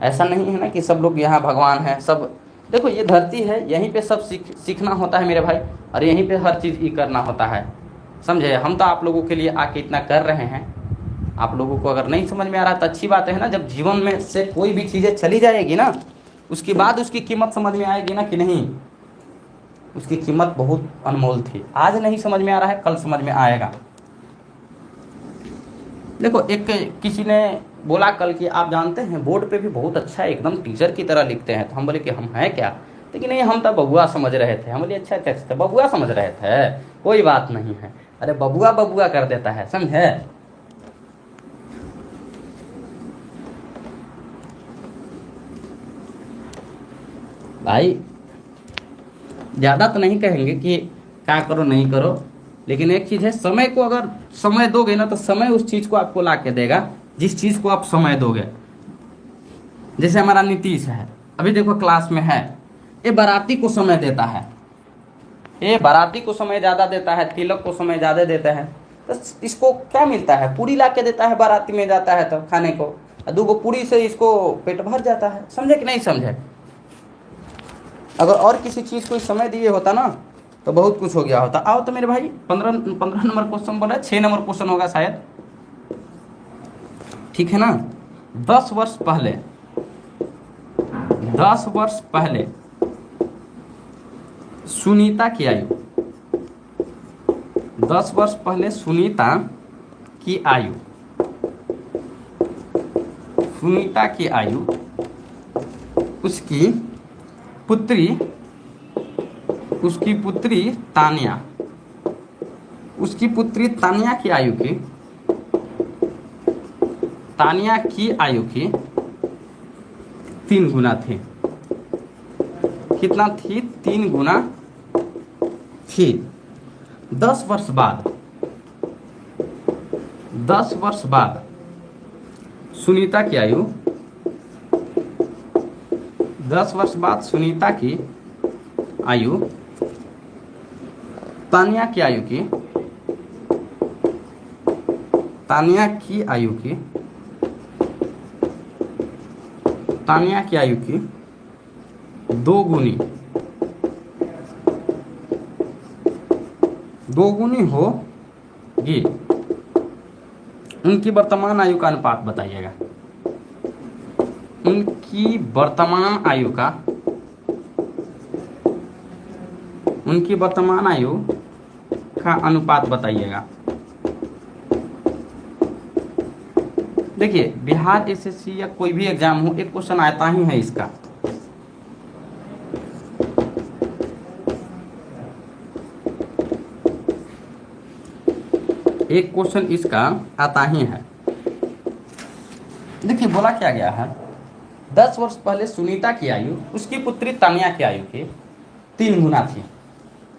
Speaker 1: ऐसा नहीं है ना कि सब लोग यहाँ भगवान है सब। देखो ये धरती है, यहीं पे सब सीखना होता है मेरे भाई, और यहीं पे हर चीज़ ही करना होता है, समझे। हम तो आप लोगों के लिए आके इतना कर रहे हैं, आप लोगों को अगर नहीं समझ में आ रहा तो अच्छी बात है ना। जब जीवन में से कोई भी चीज़ें चली जाएगी ना, उसके बाद उसकी कीमत समझ में आएगी ना कि नहीं, उसकी कीमत बहुत अनमोल थी। आज नहीं समझ में आ रहा है, कल समझ में आएगा। देखो एक किसी ने बोला कल कि आप जानते हैं बोर्ड पे भी बहुत अच्छा है, एकदम टीचर की तरह लिखते हैं। तो हम बोले कि हम हैं क्या, लेकिन नहीं हम तो बबुआ समझ रहे थे। हम बोले अच्छा अच्छा बबुआ समझ रहे थे, कोई बात नहीं है। अरे बबुआ बबुआ कर देता है, समझे। भाई ज़्यादा तो नहीं कहेंगे कि क्या करो नहीं करो, लेकिन एक चीज़ है, समय को अगर समय दोगे ना तो समय उस चीज़ को आपको ला के देगा जिस चीज़ को आप समय दोगे। जैसे हमारा नीतीश है, अभी देखो क्लास में है, ये बाराती को समय देता है, ये बाराती को समय ज़्यादा देता है, तिलक को समय ज़्यादा देता है। तो इसको क्या मिलता है, पूरी ला के देता है, बाराती में जाता है तो खाने को, 2 पूरी से इसको पेट भर जाता है। समझे कि नहीं समझे? अगर और किसी चीज़ को समय दिए होता ना तो बहुत कुछ हो गया होता। आओ तो मेरे भाई 15 नंबर क्वेश्चन बोला, 6 नंबर क्वेश्चन होगा शायद, ठीक है ना। 10 वर्ष पहले, 10 वर्ष पहले सुनीता की आयु, 10 वर्ष पहले सुनीता की आयु, सुनीता की आयु, उसकी पुत्री, उसकी पुत्री तानिया, उसकी पुत्री तानिया की आयु की, तानिया की आयु की 3 गुना थी। कितना थी? 3 गुना थी। 10 वर्ष बाद, 10 वर्ष बाद सुनीता की आयु, 10 वर्ष बाद सुनीता की आयु तानिया की आयु की, तानिया की आयु की, तानिया की आयु की 2 गुनी, 2 गुनी होगी। उनकी वर्तमान आयु का अनुपात बताइएगा, उनकी वर्तमान आयु का, उनकी वर्तमान आयु का अनुपात बताइएगा। देखिए बिहार एसएससी या कोई भी एग्जाम हो, एक क्वेश्चन आता ही है इसका। एक क्वेश्चन इसका आता ही है। देखिए बोला क्या गया है, 10 वर्ष पहले सुनीता की आयु उसकी पुत्री तानिया की आयु की 3 गुना थी।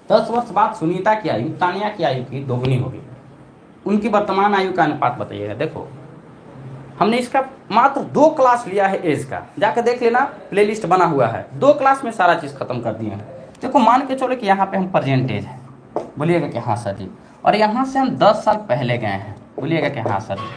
Speaker 1: 10 वर्ष बाद सुनीता की आयु तानिया की आयु की 2 गुनी होगी। उनकी वर्तमान आयु का अनुपात बताइएगा। देखो हमने इसका मात्र 2 क्लास लिया है एज का, जाकर देख लेना, प्लेलिस्ट बना हुआ है। 2 क्लास में सारा चीज़ खत्म कर दिए हैं। देखो मान के चलो कि यहाँ पे हम परसेंटेज है, बोलिएगा कि हाँ सर जी, और यहाँ से हम 10 साल पहले गए हैं, बोलिएगा कि हाँ सर जी।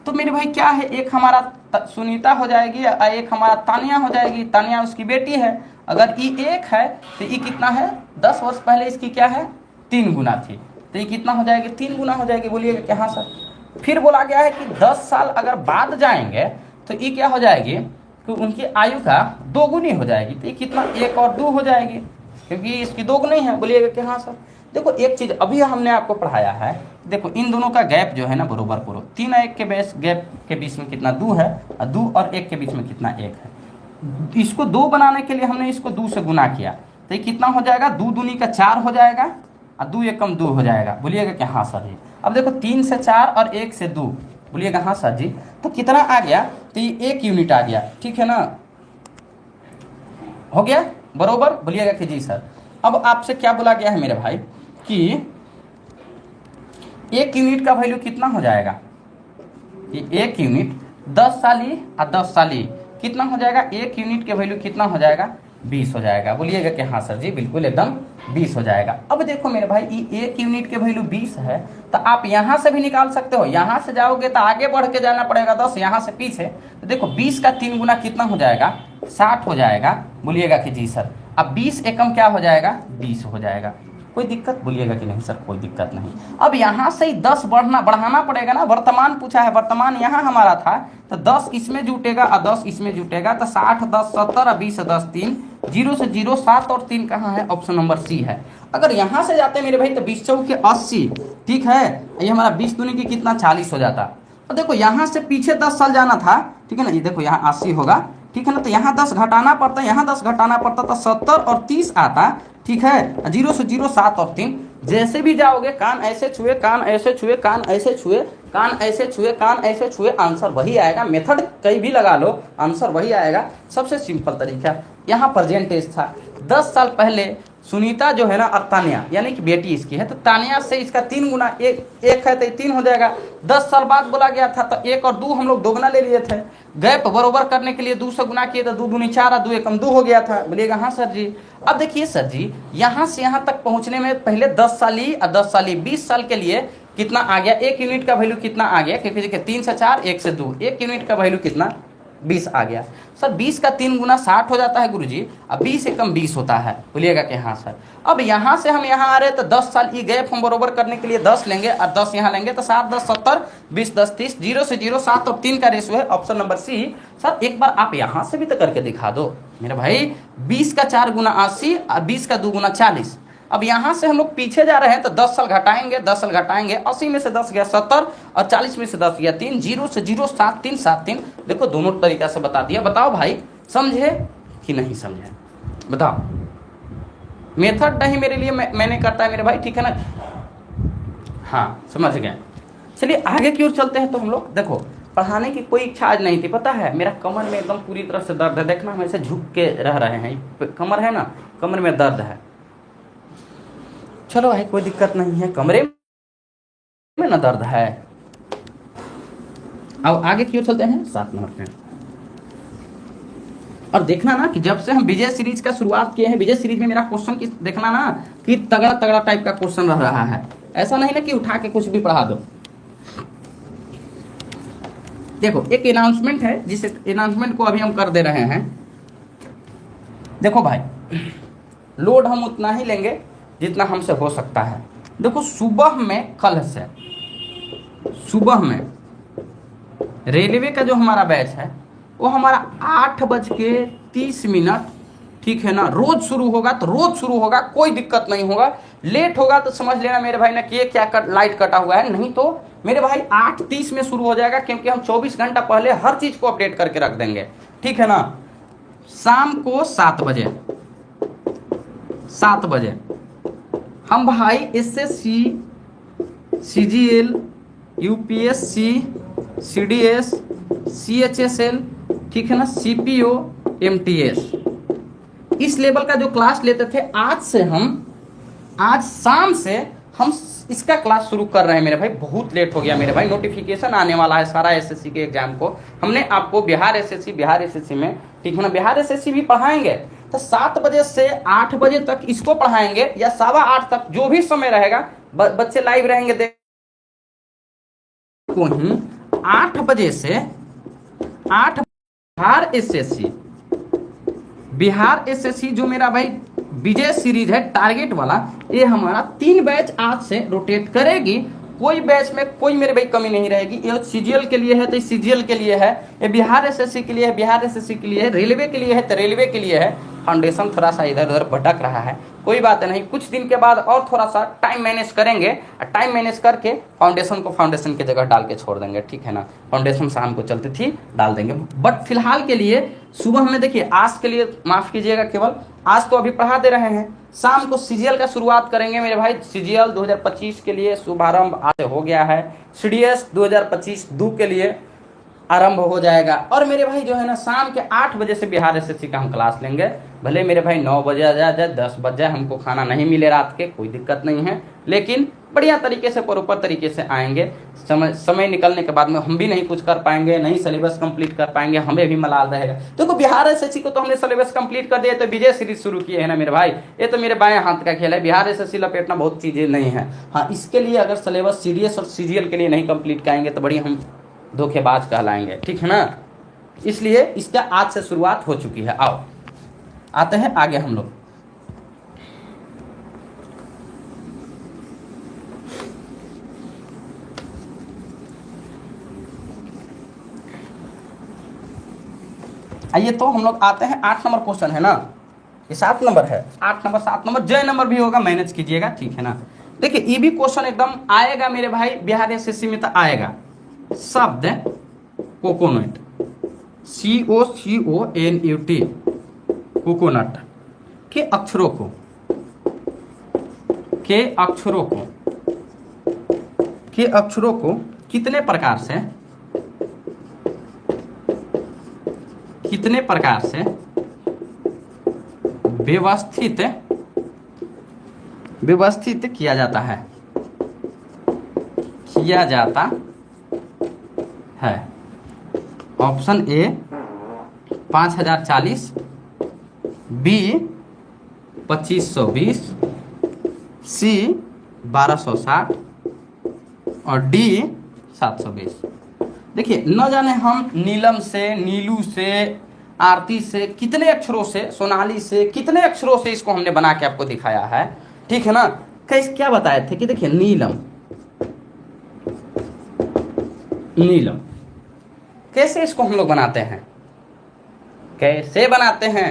Speaker 1: तो मेरे भाई क्या है, एक हमारा सुनीता हो जाएगी और एक हमारा तानिया हो जाएगी। तानिया उसकी बेटी है। अगर ई 1 है तो ई कितना है, 10 वर्ष पहले इसकी क्या है, 3 गुना थी, तो ये कितना हो जाएगी, 3 गुना हो जाएगी। बोलिएगा कि हाँ सर। फिर बोला गया है कि 10 साल अगर बाद जाएंगे तो ये क्या हो जाएगी कि उनकी आयु का 2 गुनी हो जाएगी। तो ये कितना, 1 और 2 हो जाएगी, क्योंकि इसकी 2 गुनी है। बोलिएगा कि हाँ सर। देखो एक चीज अभी हमने आपको पढ़ाया है, देखो इन दोनों का गैप जो है ना बरोबर करो। 3 और 1 के बेस गैप के बीच में कितना 2 है, और 2 और 1 के बीच में कितना 1 है। इसको 2 बनाने के लिए हमने इसको 2 से गुना किया, तो ये कितना हो जाएगा, 2 दूनी का 4 हो जाएगा और 2 एकम 2 हो जाएगा। बोलिएगा कि हाँ सर जी। अब देखो 3 से 4 और 1 से 2, बोलिएगा हाँ सर जी। तो कितना आ गया, तो ये 1 यूनिट आ गया, ठीक है ना, हो गया बरोबर। बोलिएगा कि जी सर। अब आपसे क्या बोला गया है मेरे भाई कि 1 यूनिट का वैल्यू कितना हो जाएगा, कि 1 यूनिट 10 साली और 10 साली कितना हो जाएगा, 1 यूनिट के वैल्यू कितना हो जाएगा, 20 हो जाएगा। बोलिएगा कि हाँ सर जी, बिल्कुल एकदम 20 हो जाएगा। अब देखो मेरे भाई ये 1 यूनिट के वैल्यू 20 है, तो आप यहाँ से भी निकाल सकते हो। यहाँ से जाओगे तो आगे बढ़ के जाना पड़ेगा 10, यहाँ से पीछे। तो देखो 20 का 3 गुना कितना हो जाएगा, 60 हो जाएगा। बोलिएगा कि जी सर। अब 20 एकम क्या हो जाएगा, 20 हो जाएगा। कोई दिक्कत, बोलिएगा कि नहीं सर, कोई दिक्कत नहीं। अब यहाँ से ही 10 बढ़ाना पड़ेगा ना, वर्तमान पूछा है, वर्तमान यहाँ हमारा था, तो 10 इसमें जुटेगा और 10 इसमें जुटेगा, तो 60 10 70 और 20 10 3, 0 से 0 7 और 3 कहाँ है, ऑप्शन नंबर सी है। अगर यहाँ से जाते मेरे भाई तो 20 चौके 80, ठीक है, ये हमारा 20 दूनी की कितना 40 हो जाता। और देखो यहाँ से पीछे 10 साल जाना था, ठीक है ना, ये देखो यहाँ 80 होगा, ठीक है ना, तो यहाँ 10 घटाना पड़ता, यहाँ 10 घटाना पड़ता, तो 70 और 30 आता, ठीक है, 0 से 0 7 और 3। जैसे भी जाओगे कान ऐसे छुए, कान ऐसे छुए, कान ऐसे छुए, कान ऐसे छुए, कान ऐसे छुए, आंसर वही आएगा। मेथड कहीं भी लगा लो, आंसर वही आएगा। सबसे सिंपल तरीका, यहाँ परसेंटेज था, 10 साल पहले सुनीता जो है ना, और तान्या यानी कि बेटी इसकी है, तो तान्या से इसका 3 गुना, एक है तो 3 हो जाएगा। 10 साल बाद बोला गया था तो 1 और 2 हम लोग दोगुना ले लिए थे। गैप बरोबर करने के लिए 2 से गुना किए तो 2 दूनी 4 और 2 एकम 2 हो गया था। बोलिएगा हाँ सर जी। अब देखिए सर जी, यहाँ से यहाँ तक पहुँचने में पहले 10 साली और 10 साली 20 साल के लिए कितना आ गया, 1 यूनिट का वैल्यू कितना आ गया, क्योंकि देखिए 3 से 4, 1 से 2, 1 यूनिट का वैल्यू कितना 20 आ गया। सर 20 का 3 गुना 60 हो जाता है गुरुजी, अब 20 एकम 20 होता है। बोलिएगा कि हाँ सर। अब यहाँ से हम यहाँ आ रहे तो 10 साल ये गैप हम बरोबर करने के लिए 10 लेंगे और 10 यहाँ लेंगे तो 7 10 70, 20 10 30, 0 से 0 7 और 3 का रेशियो है, ऑप्शन नंबर सी। सर एक बार आप यहाँ से भी तो करके दिखा दो मेरे भाई। 20 का 4 गुना 80 और 20 का 2 गुना 40। अब यहाँ से हम लोग पीछे जा रहे हैं तो 10 साल घटाएंगे, 10 साल घटाएंगे, 80 में से 10 गया 70 और 40 में से 10 गया 3, 0 से 0 7 3 7 3। देखो दोनों तरीका से बता दिया। बताओ भाई समझे कि नहीं समझे, बताओ। मेथड नहीं मेरे लिए मैंने करता है मेरे भाई, ठीक है ना। हाँ समझ गए। चलिए आगे की ओर चलते हैं। तो हम लोग देखो पढ़ाने की कोई इच्छा आज नहीं थी, पता है मेरा कमर में एकदम पूरी तरह से दर्द है। देखना हम ऐसे झुक के रह रहे हैं, कमर है ना, कमर में दर्द है। चलो भाई कोई दिक्कत नहीं है, कमरे में ना दर्द है। अब आगे की ओर चलते हैं 7 नंबर पे। और देखना ना कि जब से हम विजय सीरीज का शुरुआत किए हैं, विजय सीरीज में मेरा क्वेश्चन की देखना ना कि तगड़ा तगड़ा टाइप का क्वेश्चन रह रहा है। ऐसा नहीं ना कि उठा के कुछ भी पढ़ा दो। देखो एक अनाउंसमेंट है, जिस अनाउंसमेंट को अभी हम कर दे रहे हैं। देखो भाई लोड हम उतना ही लेंगे जितना हमसे हो सकता है। देखो सुबह में, कल से सुबह में रेलवे का जो हमारा बैच है वो हमारा 8:30, ठीक है ना, रोज शुरू होगा। तो रोज शुरू होगा, कोई दिक्कत नहीं होगा। लेट होगा तो समझ लेना मेरे भाई ना कि ये क्या लाइट कटा हुआ है, नहीं तो मेरे भाई 8:30 में शुरू हो जाएगा, क्योंकि हम 24 घंटा पहले हर चीज को अपडेट करके रख देंगे, ठीक है ना। शाम को 7 बजे हम भाई SSC, CGL, UPSC, CDS, CHSL, ठीक है ना, सीपीओ, एमटीएस, इस लेवल का जो क्लास लेते थे, आज शाम से हम इसका क्लास शुरू कर रहे हैं मेरे भाई। बहुत लेट हो गया मेरे भाई, नोटिफिकेशन आने वाला है सारा एसएससी के एग्जाम को। हमने आपको बिहार एसएससी में, ठीक है ना, बिहार एसएससी भी पढ़ाएंगे। तो 7 बजे से 8 बजे तक इसको पढ़ाएंगे, या 8:15 तक, जो भी समय रहेगा। बच्चे लाइव रहेंगे देखो ही। 8 बजे से 8 बिहार एसएससी जो मेरा भाई विजय सीरीज है टारगेट वाला, ये हमारा 3 बैच आज से रोटेट करेगी। कोई बैच में कोई मेरे भाई कमी नहीं रहेगी। ये सीजीएल के लिए है तो सीजीएल के लिए है, ये बिहार एसएससी के लिए है, बिहार एसएससी के लिए है, रेलवे के लिए है तो रेलवे के लिए है। फाउंडेशन थोड़ा सा इधर उधर भटक रहा है, कोई बात नहीं, कुछ दिन के बाद और थोड़ा सा टाइम मैनेज करेंगे, टाइम मैनेज करके फाउंडेशन को फाउंडेशन की जगह डाल के छोड़ देंगे, ठीक है ना। फाउंडेशन शाम को चलती थी, डाल देंगे। बट फिलहाल के लिए सुबह में देखिए, आज के लिए माफ कीजिएगा, केवल आज तो अभी पढ़ा दे रहे हैं। शाम को सीजीएल का शुरुआत करेंगे मेरे भाई। सीजीएल 2025 के लिए शुभारंभ आज हो गया है। सीडीएस 2025 2 के लिए आरंभ हो जाएगा। और मेरे भाई जो है ना, शाम के 8 बजे से बिहार एसएससी का हम क्लास लेंगे। भले मेरे भाई 9 बजे आ जाए, 10 बज जाए, हमको खाना नहीं मिले रात के, कोई दिक्कत नहीं है, लेकिन बढ़िया तरीके से, प्रॉपर तरीके से आएंगे। समय निकलने के बाद में हम भी नहीं कुछ कर पाएंगे, नहीं सिलेबस कंप्लीट कर पाएंगे, हमें भी मलाल रहेगा। देखो बिहार एसएससी को तो हमने सिलेबस कंप्लीट कर दिया, तो विजय सीरीज शुरू किए है ना मेरे भाई। ये तो मेरे बाएं हाथ का खेल है, बिहार एसएससी लपेटना बहुत चीजें नहीं है। हाँ, इसके लिए अगर सिलेबस सीडीएस और सीजीएल के लिए नहीं कंप्लीट करेंगे तो बड़ी हम धोखेबाज कहलाएंगे, ठीक है ना। इसलिए इसका आज से शुरुआत हो चुकी है। आओ आते हैं आगे हम लोग। आइए तो हम लोग आते हैं 8 नंबर क्वेश्चन है ना, ये 7 नंबर है। 8 नंबर 7 नंबर जय नंबर भी होगा, मैनेज कीजिएगा, ठीक है ना। देखिए ये भी क्वेश्चन एकदम आएगा मेरे भाई, बिहार एसएससी में तो आएगा। शब्द कोकोनट, COCONUT, कोकोनट के अक्षरों को कितने प्रकार से व्यवस्थित व्यवस्थित किया जाता है, किया जाता है। ऑप्शन ए 5040, बी 2520, सी 1260 और डी 720। देखिए न जाने हम नीलम से, नीलू से, आरती से, कितने अक्षरों से, सोनाली से, कितने अक्षरों से इसको हमने बना के आपको दिखाया है, ठीक है ना। कैसे क्या बताए थे कि देखिए नीलम, नीलम कैसे इसको हम लोग बनाते हैं, कैसे बनाते हैं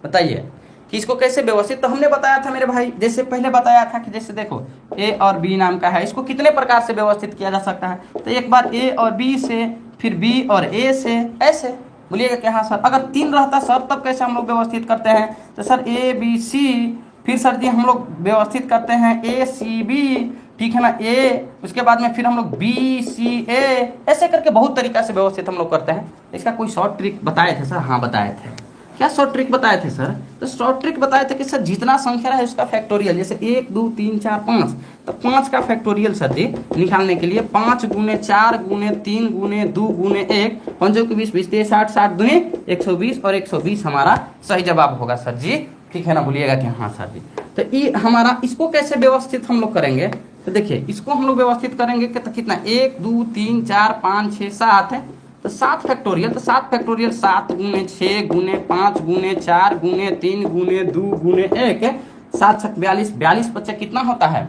Speaker 1: बताइए कि इसको कैसे व्यवस्थित। तो हमने बताया था मेरे भाई, जैसे पहले बताया था कि जैसे देखो ए और बी नाम का है, इसको कितने प्रकार से व्यवस्थित किया जा सकता है। तो एक बार ए और बी से, फिर बी और ए से, ऐसे बोलिएगा कि हाँ सर। अगर 3 रहता सर तब कैसे हम लोग व्यवस्थित करते हैं, तो सर ए बी सी, फिर सर जी हम लोग व्यवस्थित करते हैं ए सी बी, ठीक है ना, ए, उसके बाद में फिर हम लोग बी सी ए, ऐसे करके बहुत तरीका से व्यवस्थित हम लोग करते हैं। इसका कोई शॉर्ट ट्रिक बताए थे सर? हाँ बताए थे। क्या शॉर्ट ट्रिक बताए थे सर? तो शॉर्ट ट्रिक बताए थे कि सर जितना संख्या है उसका फैक्टोरियल, जैसे 1 2 3 4 5, तो 5 का फैक्टोरियल सर जी निकालने के लिए 5 गुने 4 गुने 3 गुने 2 गुने 1, 5 के 20, 20 के 60, 60 दुनी 120 और 120 हमारा सही जवाब होगा सर जी, ठीक है ना। बोलिएगा कि हाँ सर जी। तो ये हमारा, इसको कैसे व्यवस्थित हम लोग करेंगे, तो देखिए इसको हम लोग व्यवस्थित करेंगे कि तो कितना 1 2 3 4 5 6 7 है, तो 7 फैक्टोरियल, तो 7 फैक्टोरियल 7 गुने 6 गुने 5 गुने 4 गुने 3 गुने 2 गुने 1, 7 छक 42, 42 बच्चे कितना होता है,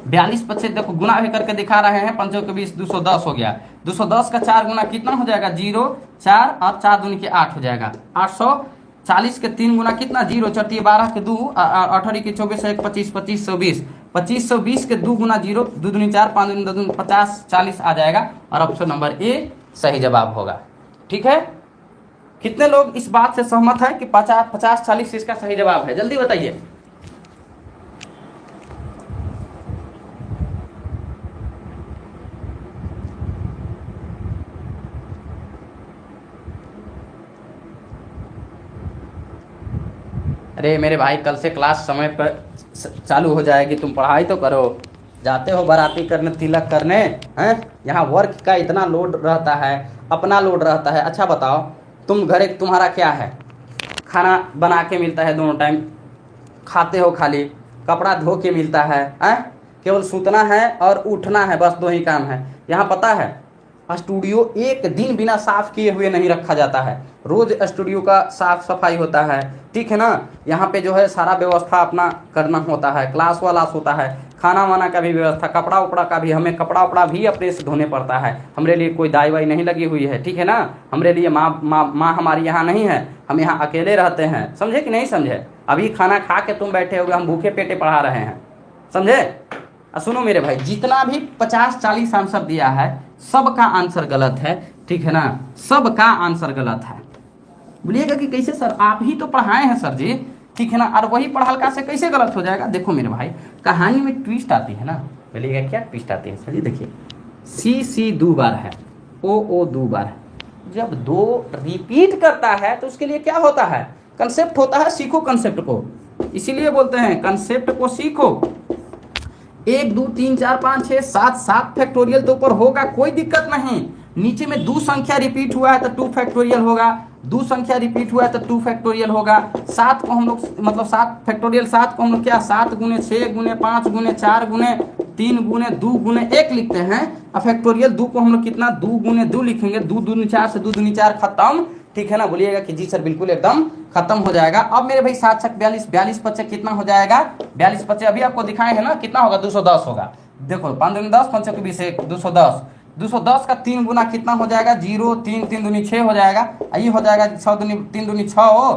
Speaker 1: 42 बच्चे देखो गुना भी करके दिखा रहे हैं, 5 के 20 210 हो गया। 210 का 4 गुना कितना हो जाएगा, 0 4 और 4 दूनी के 8 हो जाएगा 840 के 3 गुना कितना, 0 चौथी 12 के 2 18 के 24 1 25 2520, 2520 के 2 गुना 0 2 दूनी 4 5 दूनी 2 दूनी 50 40 आ जाएगा और ऑप्शन नंबर ए सही जवाब होगा, ठीक है। कितने लोग इस बात से सहमत है कि 50 40 इसका सही जवाब है, जल्दी बताइए। अरे मेरे भाई कल से क्लास समय पर चालू हो जाएगी, तुम पढ़ाई तो करो। जाते हो बाराती करने, तिलक करने हैं, यहाँ वर्क का इतना लोड रहता है, अपना लोड रहता है। अच्छा बताओ तुम घर एक तुम्हारा क्या है, खाना बना के मिलता है दोनों टाइम, खाते हो खाली, कपड़ा धो के मिलता है, केवल सूतना है और उठना है, बस 2 ही काम है। यहाँ पता है स्टूडियो एक दिन बिना साफ किए हुए नहीं रखा जाता है, रोज स्टूडियो का साफ सफाई होता है, ठीक है ना। यहाँ पे जो है सारा व्यवस्था अपना करना होता है, क्लास वालास होता है, खाना वाना का भी व्यवस्था, कपड़ा उपड़ा का भी, हमें कपड़ा उपड़ा भी अपने से धोने पड़ता है। हमारे लिए कोई दाई वाई नहीं लगी हुई है, ठीक है ना। हमारे लिए माँ हमारी यहाँ नहीं है, हम यहाँ अकेले रहते हैं, समझे कि नहीं समझे। अभी खाना खा के तुम बैठे हुए, हम भूखे पेटे पढ़ा रहे हैं, समझे। सुनो मेरे भाई, जितना भी 50-40 आंसर दिया है सबका आंसर गलत है, ठीक है ना, सबका आंसर गलत है। बोलिएगा कि कैसे सर, आप ही तो पढ़ाए हैं सर जी, ठीक है ना, और वही पढ़ा हल्का से कैसे गलत हो जाएगा। देखो मेरे भाई कहानी में ट्विस्ट आती है ना, बोलिएगा क्या ट्विस्ट आती है सर जी। देखिए सी 2 बार है, ओ 2 बार है, जब 2 रिपीट करता है तो उसके लिए क्या होता है, कंसेप्ट होता है। सीखो कंसेप्ट को, इसीलिए बोलते हैं कंसेप्ट को सीखो। 1 2 3 4 5 6 7 फैक्टोरियल तो ऊपर होगा, कोई दिक्कत नहीं। नीचे में 2 संख्या रिपीट हुआ है तो 2 फैक्टोरियल होगा, 2 संख्या रिपीट हुआ है तो 2 फैक्टोरियल होगा। 7 को हम लोग मतलब 7 फैक्टोरियल 7 को हम लोग क्या 7 गुने 6 गुने 5 गुने 4 गुने 3 गुने 2 गुने 1 लिखते हैं। और फैक्टोरियल 2 को हम लोग कितना 2 गुने 2 लिखेंगे, 2 दूनी 4 से 2 दूनी 4 खत्म, ठीक है ना। बोलिएगा कि जी सर बिल्कुल एकदम खत्म हो जाएगा। अब मेरे भाई 7 छक 42, 42 पच्चे कितना हो जाएगा, 42 पच्चे अभी आपको दिखाए हैं ना, कितना होगा 210 होगा। देखो 5 दूनी 10, 5 के 20 210, 210 का 3 गुना कितना हो जाएगा, 0 3 3 दूनी 6 हो जाएगा। ये हो जाएगा 6 दूनी 3 दूनी 6 हो,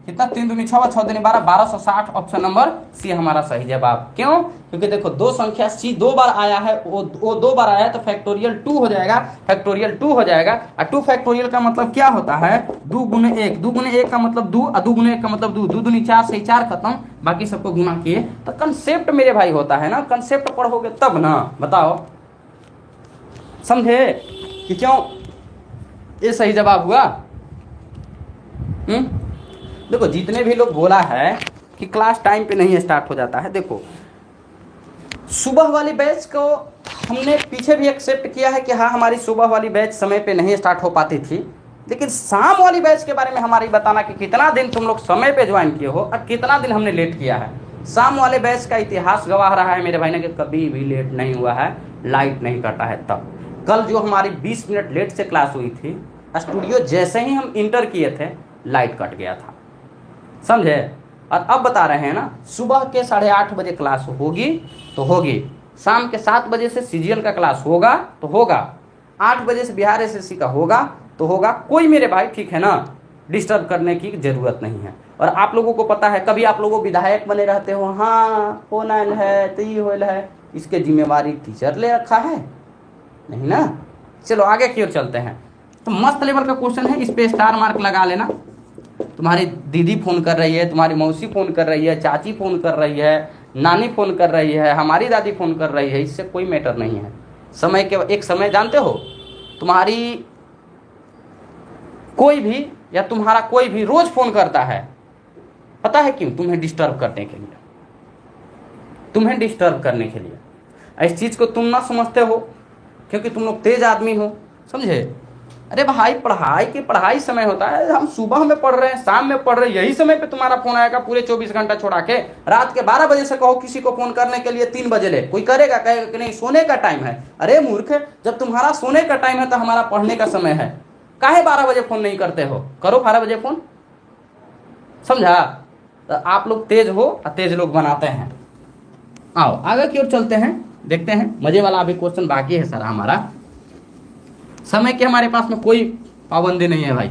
Speaker 1: कितना 3 दूनी 6 6 दूनी 12, 1260 ऑप्शन नंबर सी हमारा सही जवाब। क्यों? क्योंकि देखो 2 संख्या सी 2 बार आया है, वो 2 बार आया है तो फैक्टोरियल 2 हो जाएगा, फैक्टोरियल 2 हो जाएगा। और 2 फैक्टोरियल का मतलब क्या होता है, 2 गुने 1, 2 गुने 1 का मतलब 2 और 2 गुने 1 का मतलब 2, 2 दूनी 4 से 4 खत्म, बाकी सबको गुना किए। तो कंसेप्ट मेरे भाई होता है ना, कंसेप्ट पढ़ोगे तब ना, बताओ समझे कि क्यों ये सही जवाब हुआ। देखो जितने भी लोग बोला है कि क्लास टाइम पे नहीं स्टार्ट हो जाता है। देखो सुबह वाली बैच को हमने पीछे भी एक्सेप्ट किया है कि हाँ हमारी सुबह वाली बैच समय पे नहीं स्टार्ट हो पाती थी, लेकिन शाम वाली बैच के बारे में हमारी बताना कि कितना दिन तुम लोग समय पे ज्वाइन किए हो और कितना दिन हमने लेट किया है। शाम वाले बैच का इतिहास गवाह रहा है मेरे भाई ने कि कभी भी लेट नहीं हुआ है, लाइट नहीं कटा है। तब कल जो हमारी 20 मिनट लेट से क्लास हुई थी, स्टूडियो जैसे ही हम इंटर किए थे लाइट कट गया था, समझे। और अब बता रहे हैं ना सुबह के 8:30 बजे क्लास होगी तो होगी, शाम के 7 बजे से सीजीएल का क्लास होगा तो होगा, 8 बजे से बिहार एसएससी का होगा तो होगा। कोई मेरे भाई ठीक है ना डिस्टर्ब करने की जरूरत नहीं है। और आप लोगों को पता है कभी आप लोगों विधायक बने रहते हो, हाँ फोन आयल है तो ये होल है, इसके जिम्मेवारी टीचर ले रखा है नहीं ना। चलो आगे की ओर चलते हैं। तो मस्त लेवल का क्वेश्चन है, इस पे स्टार मार्क लगा लेना। तुम्हारी दीदी फ़ोन कर रही है, तुम्हारी मौसी फ़ोन कर रही है, चाची फ़ोन कर रही है, नानी फ़ोन कर रही है, हमारी दादी फ़ोन कर रही है, इससे कोई मैटर नहीं है। समय के एक समय जानते हो तुम्हारी कोई भी या तुम्हारा कोई भी रोज़ फ़ोन करता है, पता है क्यों? तुम्हें डिस्टर्ब करने के लिए, तुम्हें डिस्टर्ब करने के लिए। इस चीज़ को तुम ना समझते हो क्योंकि तुम लोग तेज आदमी हो, समझे। अरे भाई पढ़ाई समय होता है, हम सुबह में पढ़ रहे हैं, शाम में पढ़ रहे हैं, यही समय पे तुम्हारा फोन आएगा पूरे 24 घंटा छोड़ा के। रात के 12 बजे से कहो किसी को फोन करने के लिए 3 बजे ले, कोई करेगा? कहेगा कि नहीं सोने का टाइम है। अरे मूर्ख, जब तुम्हारा सोने का टाइम है तो हमारा पढ़ने का समय है, काहे 12 बजे फोन नहीं करते हो? करो 12 बजे फोन, समझा। तो आप लोग तेज हो और तेज लोग बनाते हैं। आओ आगे की ओर चलते हैं, देखते हैं मजे वाला अभी क्वेश्चन बाकी है सर हमारा। समय के हमारे पास में कोई पाबंदी नहीं है भाई,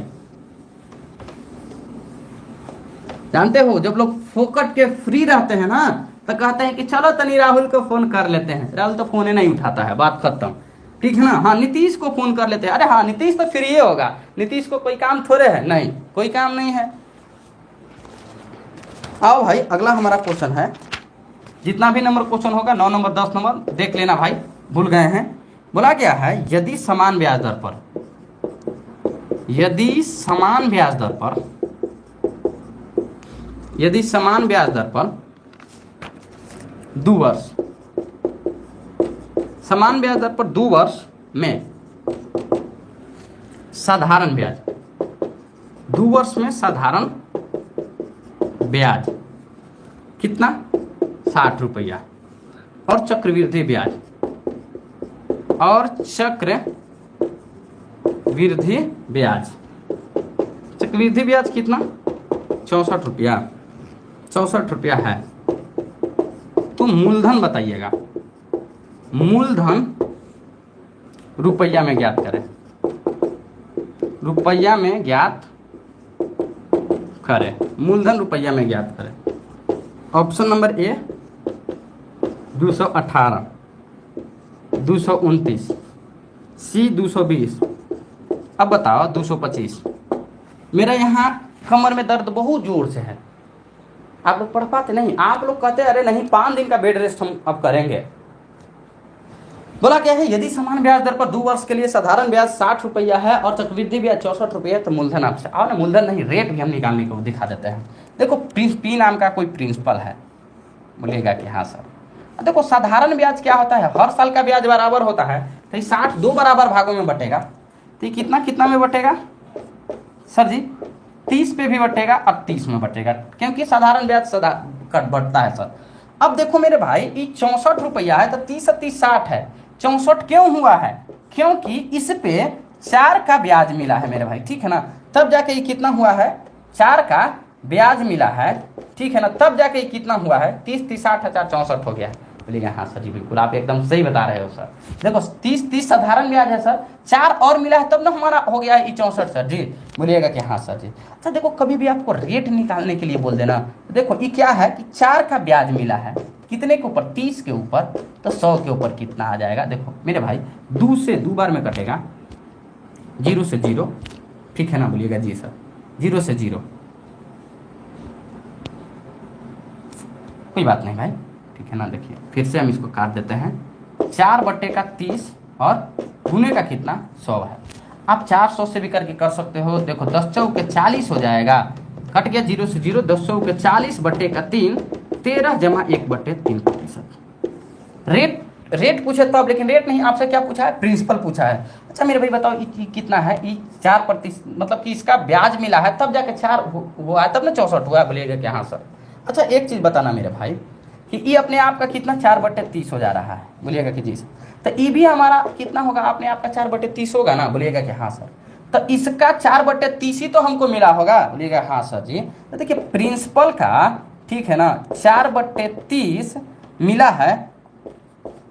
Speaker 1: जानते हो। जब लोग फोकट के फ्री रहते हैं ना तो कहते हैं कि चलो तनी राहुल को फोन कर लेते हैं। राहुल तो फोन ही नहीं उठाता है, बात खत्म, ठीक है ना। हाँ नीतीश को फोन कर लेते हैं। अरे हाँ नीतीश तो फ्री होगा, नीतीश को कोई काम थोड़े है, नहीं कोई काम नहीं है। आओ भाई अगला हमारा क्वेश्चन है, जितना भी नंबर क्वेश्चन होगा 9 नंबर 10 नंबर देख लेना भाई, भूल गए हैं। बोला गया है यदि समान ब्याज दर पर 2 वर्ष, समान ब्याज दर पर 2 वर्ष में साधारण ब्याज, 2 वर्ष में साधारण ब्याज कितना? 60 रुपया, और चक्रवृद्धि ब्याज, और चक्रवृद्धि ब्याज, चक्रवृद्धि ब्याज कितना? 64 रुपया, 64 रुपया है। तो मूलधन बताइएगा, मूलधन रुपया में ज्ञात करें, रुपया में ज्ञात करें, मूलधन रुपया में ज्ञात करें। ऑप्शन नंबर ए 218, 229, सी 220, अब बताओ 225। मेरा यहाँ कमर में दर्द बहुत जोर से है, आप लोग पढ़ पाते नहीं? आप लोग कहते हैं अरे नहीं 5 दिन का बेड रेस्ट हम अब करेंगे। बोला क्या है यदि समान ब्याज दर पर 2 वर्ष के लिए साधारण ब्याज 60 रुपया है और चक्रवृद्धि ब्याज 64 रुपया, तो मूलधन आपसे आओ ना, मूलधन नहीं रेट भी हम निकालने को दिखा देते हैं। देखो पी नाम का कोई प्रिंसिपल है, बोलिएगा कि हाँ सर। देखो साधारण ब्याज क्या होता है, हर साल का ब्याज बराबर होता है, तो ये 60 2 बराबर भागों में बटेगा, तो ये कितना कितना में बटेगा सर जी? 30 पे भी बटेगा और 30 में बटेगा, क्योंकि साधारण ब्याज सदा कट बढ़ता है सर। अब देखो मेरे भाई ये 64 रुपया है तो 30 और 30 60 है। 64 क्यों हुआ है? क्योंकि इस पे 4 का ब्याज मिला है मेरे भाई, ठीक है ना, तब जाके ये कितना हुआ है? 4 का ब्याज मिला है, ठीक है ना, तब जाके ये कितना हुआ है? 30 30 60 64 हो गया है। बोलिएगा हाँ सर जी बिल्कुल आप एकदम सही बता रहे हो सर। देखो 30 30 साधारण ब्याज है सर, 4 और मिला है तब ना हमारा हो गया है 64 सर जी। बोलिएगा कि हाँ सर जी। अच्छा देखो कभी भी आपको रेट निकालने के लिए बोल देना, देखो ये क्या है कि 4 का ब्याज मिला है, कितने के ऊपर? 30 के ऊपर, तो 100 के ऊपर कितना आ जाएगा? देखो मेरे भाई 2 से 2 बार में कटेगा, 0 से 0, ठीक है ना। बोलिएगा जी सर, 0 से 0, कोई बात नहीं भाई, ठीक है ना। देखिए फिर से हम इसको काट देते हैं, 4 बटे का 30 और गुने का कितना? 100 है। आप 400 से भी करके कर सकते हो। देखो 10 चौके 40 हो जाएगा, कट गया 0 से 0, 10 के 40/3, 13 जमा 1/3%। रेट पूछे तब, लेकिन रेट नहीं, आपसे क्या पूछा है, प्रिंसिपल पूछा है। अच्छा मेरे भाई बताओ कितना है, 4%, मतलब कि इसका ब्याज मिला है तब जाके 4 हुआ है, तब ना 64 हुआ है। बोलिएगा कि हाँ सर। अच्छा एक चीज़ बताना मेरे भाई कि ये अपने आप का कितना 4/30 हो जा रहा है। बोलिएगा कि जी सर। तो ये भी हमारा कितना होगा, अपने आप का 4/30 होगा ना। बोलिएगा कि हाँ सर। तो इसका 4/30 ही तो हमको मिला होगा। बोलिएगा हाँ सर जी। तो देखिए प्रिंसिपल का, ठीक है ना, 4/30 मिला है,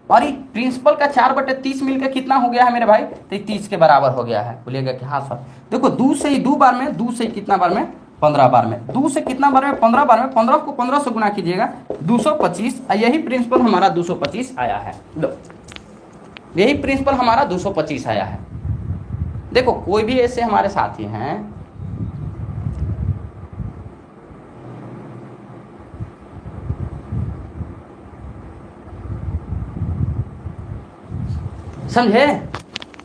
Speaker 1: और ये प्रिंसिपल का 4/30 मिलकर कितना हो गया है मेरे भाई, तो 30 के बराबर हो गया है। बोलिएगा कि हाँ सर। देखो 2 से ही 2 बार में, 2 से कितना बार में, 15 बार में, 2 से कितना बार में, 15 बार में, 15 को 15 से गुना कीजिएगा, 225। यही प्रिंसिपल हमारा 225 आया है। लो यही प्रिंसिपल हमारा 225 आया है। देखो कोई भी ऐसे हमारे साथी हैं, समझे।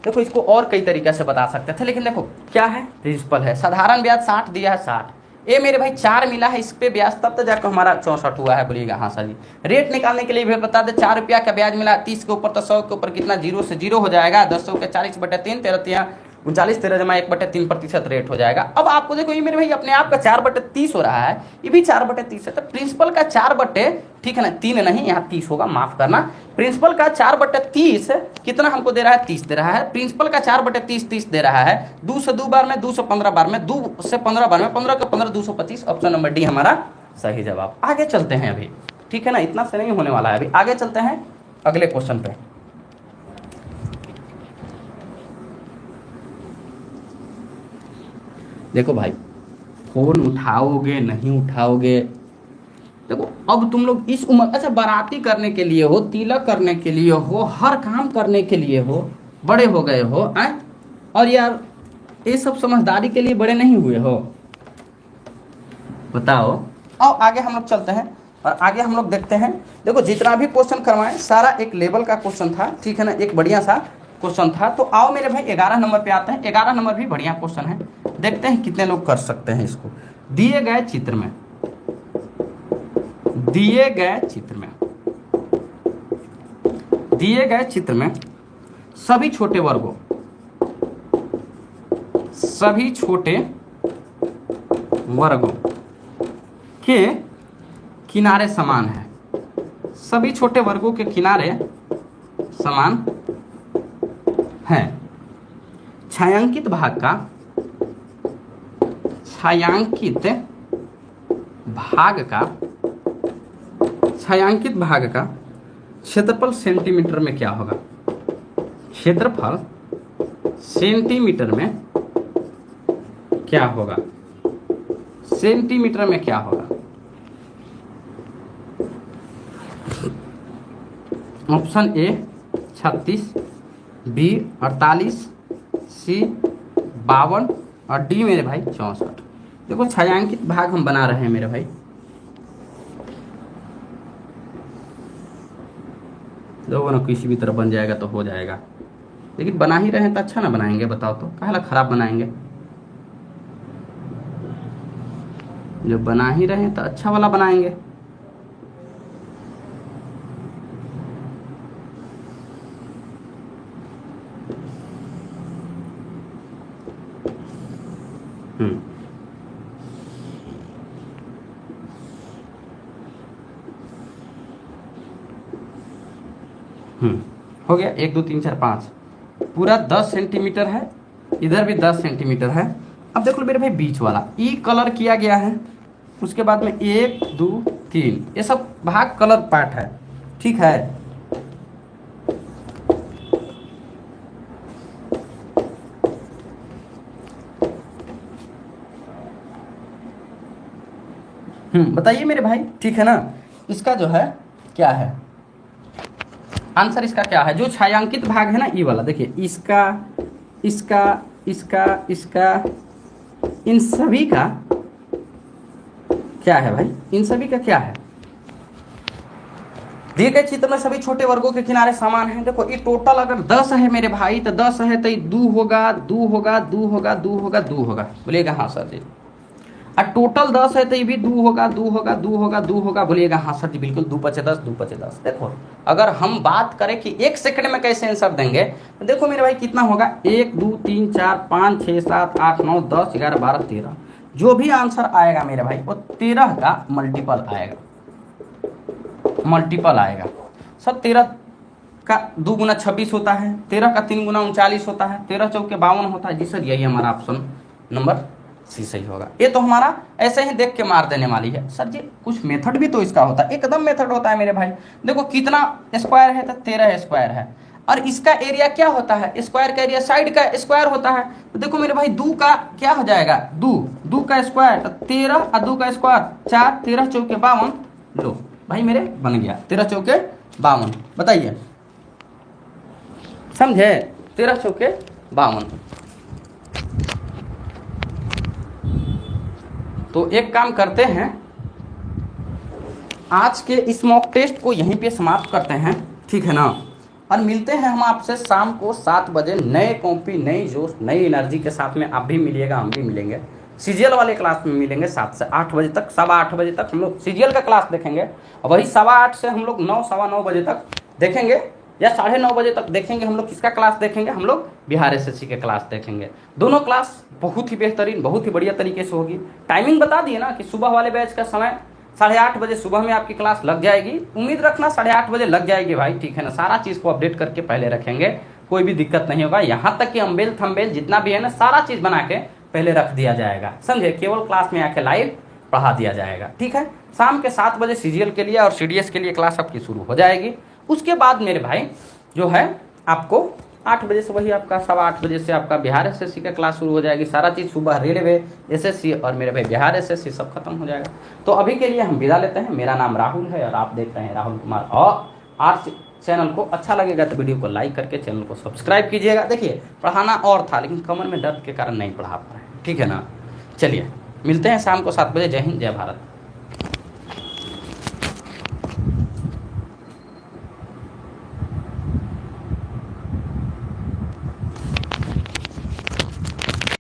Speaker 1: देखो इसको और कई तरीके से बता सकते थे, लेकिन देखो क्या है, प्रिंसिपल है। साधारण ब्याज 60 दिया है, 60, ये मेरे भाई 4 मिला है इस पे ब्याज, तब तो जाकर हमारा 64 हुआ है। बोलिएगा हाँ सर जी। रेट निकालने के लिए भी बता दे, 4 रुपया का ब्याज मिला, 30 के ऊपर तो 100 के ऊपर कितना, 0 से 0 हो जाएगा, 10 के 40/3, 13 39, 13 जमा 1/3% रेट हो जाएगा। अब आपको देखो ये मेरे भाई अपने आप का 4/30 हो रहा है, ये भी 4/30 है। तो प्रिंसिपल का 4/, ठीक है ना, 3 नहीं, यहाँ 30 होगा, माफ करना। प्रिंसिपल का 4/30 कितना हमको दे रहा है, 30 दे रहा है। प्रिंसिपल का 4/30 30 दे रहा है। 2 से 2 बार में, 2 से 15 बार में, 2 से 15 बार में, 15 के 15, 225। ऑप्शन नंबर डी हमारा सही जवाब। आगे चलते हैं अभी, ठीक है ना, इतना से नहीं होने वाला है, अभी आगे चलते हैं अगले क्वेश्चन पे। देखो भाई फोन उठाओगे नहीं उठाओगे, देखो अब तुम लोग इस उम्र, अच्छा बाराती करने के लिए हो, तिलक करने के लिए हो, हर काम करने के लिए हो, बड़े हो गए हो और यार ये सब समझदारी के लिए बड़े नहीं हुए हो, बताओ। और आगे हम लोग चलते हैं और आगे हम लोग देखते हैं। देखो जितना भी क्वेश्चन करवाएं सारा एक लेवल का क्वेश्चन था, ठीक है ना, एक बढ़िया सा क्वेश्चन था। तो आओ मेरे भाई 11 नंबर पे आते हैं। 11 नंबर भी बढ़िया क्वेश्चन है, देखते हैं कितने लोग कर सकते हैं इसको। दिए गए चित्र में, दिए गए चित्र में, दिए गए चित्र में सभी छोटे वर्गों, सभी छोटे वर्गों के किनारे समान है। सभी छोटे वर्गों के किनारे समान हैं। छायांकित भाग का, छायांकित भाग का, छायांकित भाग का क्षेत्रफल सेंटीमीटर में क्या होगा। क्षेत्रफल सेंटीमीटर में क्या होगा, सेंटीमीटर में क्या होगा। ऑप्शन ए 36, बी 48, सी 52 और डी मेरे भाई 64। देखो छायांकित भाग हम बना रहे हैं मेरे भाई, लोगों ने किसी भी तरह बन जाएगा तो हो जाएगा, लेकिन बना ही रहे हैं तो अच्छा ना बनाएंगे, बताओ तो काहे ला खराब बनाएंगे। जो बना ही रहे हैं तो अच्छा वाला बनाएंगे। हो गया 1 2 3 4 5, पूरा 10 सेंटीमीटर है, इधर भी 10 सेंटीमीटर है। अब देख लो मेरे भाई बीच वाला ई कलर किया गया है, उसके बाद में 1 2 3 ये सब भाग कलर पार्ट है, ठीक है। बताइए मेरे भाई, ठीक है ना, इसका जो है क्या है आंसर, इसका क्या है। जो छायांकित भाग है ना ई वाला, देखिए इसका, इसका, इसका, इसका, इन सभी का क्या है भाई, इन सभी का क्या है। दिए गए चित्र में सभी छोटे वर्गों के किनारे समान हैं। देखो ये टोटल अगर 10 है मेरे भाई तो 10 है तो 2 होगा, 2 होगा, 2 होगा, 2 होगा, 2 होगा। बोलिएगा हाँ सर जी। और टोटल 10 है तो ये भी 2 होगा, 2 होगा, 2 होगा, 2 होगा। बोलिएगा हाँ सर जी बिल्कुल, 2 पचे 10, 2 पचे 10। देखो अगर हम बात करें कि 1 सेकंड में कैसे आंसर देंगे तो देखो मेरे भाई कितना होगा, 1 2 3 4 5 6 7 8 9 10 11 12 13। जो भी आंसर आएगा मेरे भाई वो 13 का मल्टीपल आएगा, मल्टीपल आएगा सर। 13 का 2 गुना 26 होता है, 13 का 3 गुना 39 होता है, 13 चौके 52 होता है। जी सर यही हमारा ऑप्शन नंबर सी सही होगा। ये तो हमारा ऐसे ही देख के मार देने वाली है। सर जी कुछ मेथड भी तो इसका होता है, एकदम मेथड होता है मेरे भाई। देखो कितना स्क्वायर है तो 13 स्क्वायर है, और इसका एरिया क्या होता है, स्क्वायर का एरिया साइड का स्क्वायर होता है। तो देखो मेरे भाई 2 का क्या हो जाएगा, 2 का स्क्वायर तो 13 और 2 का स्क्वायर 4, 13 चौके 52। लो भाई मेरे बन गया 13 चौके 52। बताइए समझे, 13 चौके 52। तो एक काम करते हैं, आज के इस मॉक टेस्ट को यहीं पे समाप्त करते हैं, ठीक है ना। और मिलते हैं हम आपसे शाम को 7 बजे नए कॉपी, नई जोश, नई एनर्जी के साथ में। आप भी मिलिएगा, हम भी मिलेंगे। सीजीएल वाले क्लास में मिलेंगे 7 से 8 बजे तक, 8:15 बजे तक हम लोग सीजीएल का क्लास देखेंगे। और वही 8:15 से हम लोग 9, 9:15 बजे तक देखेंगे, या 9:30 बजे तक देखेंगे। हम लोग किसका क्लास देखेंगे, हम लोग बिहार एसएससी के क्लास देखेंगे। दोनों क्लास बहुत ही बेहतरीन, बहुत ही बढ़िया तरीके से होगी। टाइमिंग बता दिए ना कि सुबह वाले बैच का समय 8:30 बजे सुबह में आपकी क्लास लग जाएगी। उम्मीद रखना 8:30 बजे लग जाएगी भाई, ठीक है ना। सारा चीज़ को अपडेट करके पहले रखेंगे, कोई भी दिक्कत नहीं होगा। यहाँ तक कि अम्बेल थम्बेल जितना भी है ना, सारा चीज़ बना के पहले रख दिया जाएगा, समझे। केवल क्लास में आके लाइव पढ़ा दिया जाएगा, ठीक है। शाम के 7 बजे सीजीएल के लिए और सीडीएस के लिए क्लास आपकी शुरू हो जाएगी। उसके बाद मेरे भाई जो है आपको 8 बजे से, वही आपका 8:15 बजे से आपका बिहार एसएससी का क्लास शुरू हो जाएगी। सारा चीज़ सुबह रेलवे, एसएससी और मेरे भाई बिहार एसएससी सब खत्म हो जाएगा। तो अभी के लिए हम विदा लेते हैं। मेरा नाम राहुल है और आप देख रहे हैं राहुल कुमार। और आज चैनल को अच्छा लगेगा तो वीडियो को लाइक करके चैनल को सब्सक्राइब कीजिएगा। देखिए पढ़ाना और था, लेकिन कमर में दर्द के कारण नहीं पढ़ा पा रहे हैं, ठीक है ना। चलिए मिलते हैं शाम को 7 बजे। जय हिंद, जय भारत।